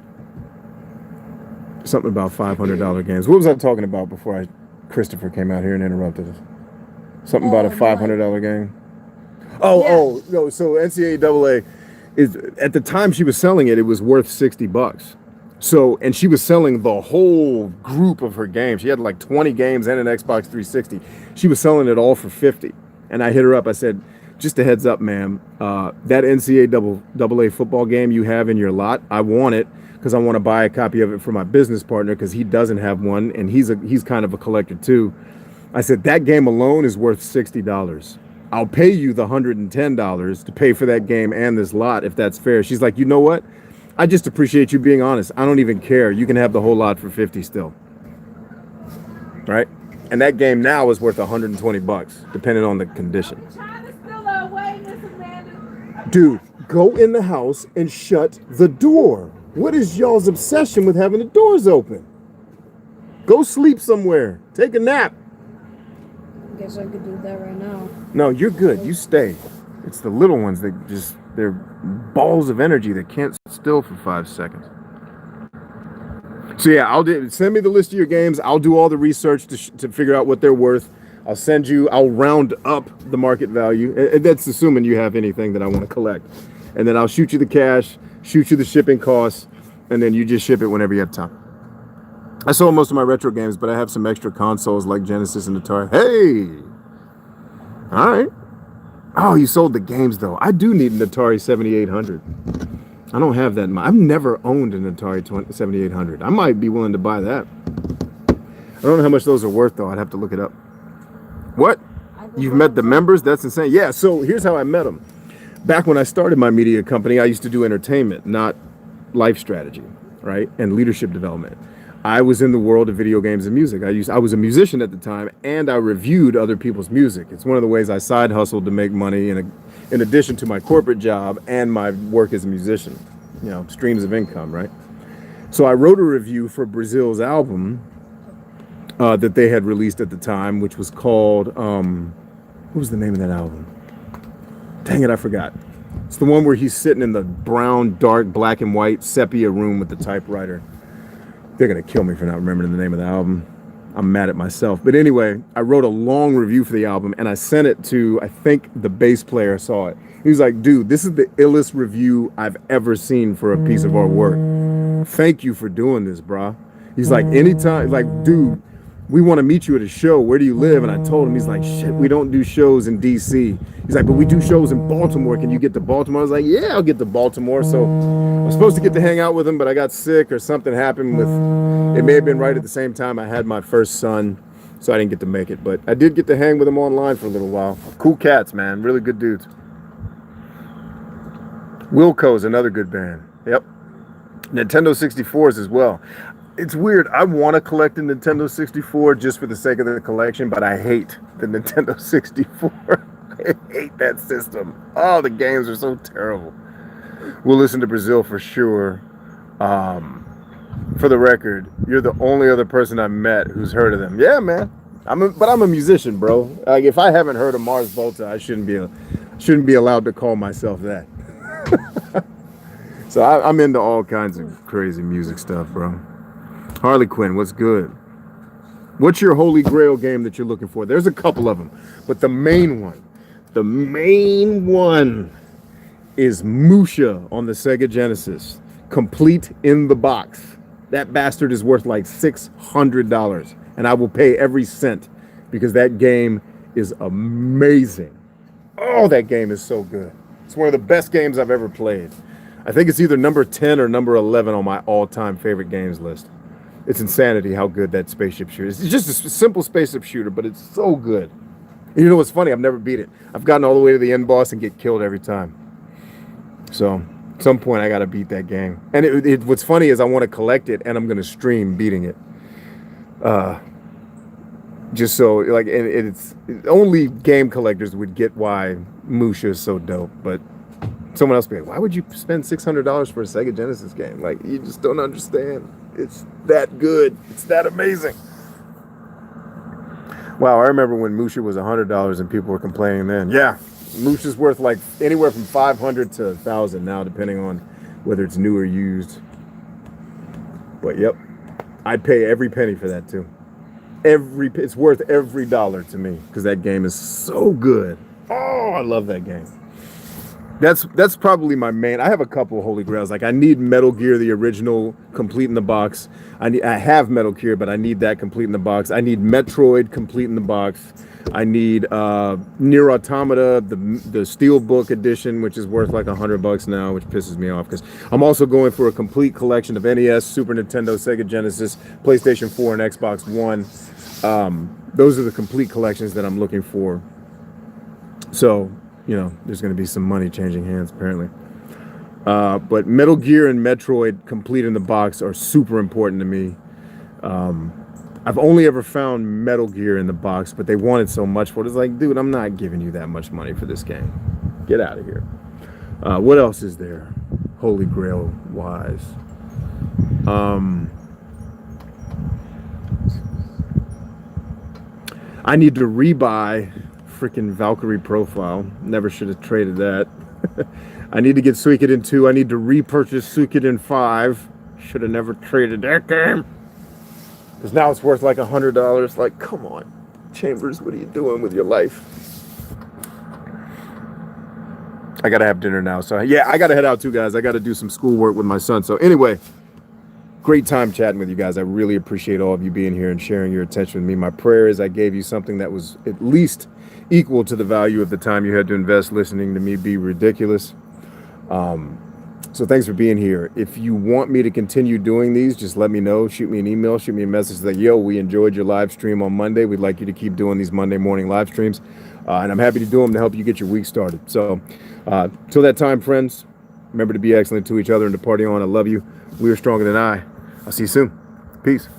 Something about $500 games. What was I talking about before Christopher came out here and interrupted us? Something about a $500 game. No. So NCAA is, at the time she was selling it, it was worth $60. So, and she was selling the whole group of her games. She had like 20 games and an Xbox 360. She was selling it all for $50. And I hit her up. I said, just a heads up, ma'am, that NCAA football game you have in your lot, I want it because I want to buy a copy of it for my business partner, because he doesn't have one, and he's kind of a collector too. I said, that game alone is worth $60. I'll pay you the $110 to pay for that game and this lot, if that's fair. She's like, you know what? I just appreciate you being honest. I don't even care. You can have the whole lot for $50 still. Right? And that game now is worth $120, depending on the condition. Dude, go in the house and shut the door. What is y'all's obsession with having the doors open? Go sleep somewhere. Take a nap. I guess I could do that right now. No, you're good. You stay. It's the little ones that they're balls of energy that can't sit still for 5 seconds. So yeah, send me the list of your games. I'll do all the research to figure out what they're worth. I'll round up the market value. And that's assuming you have anything that I want to collect. And then I'll shoot you the cash, shoot you the shipping costs, and then you just ship it whenever you have time. I sold most of my retro games, but I have some extra consoles like Genesis and Atari. Hey! All right. Oh, you sold the games, though. I do need an Atari 7800. I don't have that in mind. I've never owned an Atari 7800. I might be willing to buy that. I don't know how much those are worth, though. I'd have to look it up. What? You've met the members? That's insane. Yeah, so here's how I met them. Back when I started my media company, I used to do entertainment, not life strategy, right? And leadership development. I was in the world of video games and music. I was a musician at the time, and I reviewed other people's music. It's one of the ways I side hustled to make money in addition to my corporate job and my work as a musician. You know, streams of income, right? So I wrote a review for Brazil's album that they had released at the time, which was called, what was the name of that album? Dang it, I forgot. It's the one where he's sitting in the brown, dark, black and white sepia room with the typewriter. They're going to kill me for not remembering the name of the album. I'm mad at myself. But anyway, I wrote a long review for the album and I sent it to, I think the bass player saw it. He was like, dude, this is the illest review I've ever seen for a piece of artwork. Thank you for doing this, brah. He's like, anytime, like, dude, we want to meet you at a show. Where do you live? And I told him, he's like, shit, we don't do shows in DC. He's like, but we do shows in Baltimore. Can you get to Baltimore? I was like, yeah, I'll get to Baltimore. So I was supposed to get to hang out with him, but I got sick or something happened with, it may have been right at the same time I had my first son. So I didn't get to make it, but I did get to hang with him online for a little while. Cool cats, man. Really good dudes. Wilco's another good band. Yep. Nintendo 64s as well. It's weird. I want to collect a Nintendo 64 just for the sake of the collection, but I hate the Nintendo 64. I hate that system. Oh, the games are so terrible. We'll listen to Brazil for sure. For the record, you're the only other person I've met who's heard of them. Yeah, man. But I'm a musician, bro. Like, if I haven't heard of Mars Volta, I shouldn't be allowed to call myself that. So I'm into all kinds of crazy music stuff, bro. Harley Quinn, what's good? What's your holy grail game that you're looking for? There's a couple of them, but the main one is Musha on the Sega Genesis, complete in the box. That bastard is worth like $600, and I will pay every cent because that game is amazing. Oh, that game is so good. It's one of the best games I've ever played. I think it's either number 10 or number 11 on my all-time favorite games list. It's insanity how good that spaceship shooter is. It's just a simple spaceship shooter, but it's so good. And you know what's funny? I've never beat it. I've gotten all the way to the end boss and get killed every time. So at some point I got to beat that game. And what's funny is I want to collect it and I'm going to stream beating it. Just so, like, and it's only game collectors would get why Musha is so dope. But someone else would be like, why would you spend $600 for a Sega Genesis game? Like, you just don't understand. It's that good. It's that amazing. Wow, I remember when Musha was $100 and people were complaining then. Yeah, Musha's worth like anywhere from $500 to $1,000 now, depending on whether it's new or used. But yep, I'd pay every penny for that too. It's worth every dollar to me because that game is so good. Oh, I love that game. That's probably my main. I have a couple holy grails. Like, I need Metal Gear, the original, complete in the box. I have Metal Gear, but I need that complete in the box. I need Metroid complete in the box. I need Nier Automata, the Steelbook edition, which is worth like $100 now, which pisses me off because I'm also going for a complete collection of NES, Super Nintendo, Sega Genesis, PlayStation 4, and Xbox One. Those are the complete collections that I'm looking for. So, you know, there's going to be some money changing hands, apparently. But Metal Gear and Metroid complete in the box are super important to me. I've only ever found Metal Gear in the box, but they wanted so much for it. It's like, dude, I'm not giving you that much money for this game. Get out of here. What else is there, Holy Grail wise? I need to rebuy freaking Valkyrie Profile. Never should have traded that. I need to get Suikoden 2. I need to repurchase Suikoden 5. Should have never traded that game. Because now it's worth like $100. Like, come on, Chambers, what are you doing with your life? I gotta have dinner now. So yeah, I gotta head out too, guys. I gotta do some schoolwork with my son. So anyway, great time chatting with you guys. I really appreciate all of you being here and sharing your attention with me. My prayer is I gave you something that was at least equal to the value of the time you had to invest listening to me be ridiculous. So thanks for being here. If you want me to continue doing these, just let me know. Shoot me an email, shoot me a message like, yo, we enjoyed your live stream on Monday. We'd like you to keep doing these Monday morning live streams. And I'm happy to do them to help you get your week started. So till that time, friends, remember to be excellent to each other and to party on. I love you. We are stronger than I. I'll see you soon. Peace.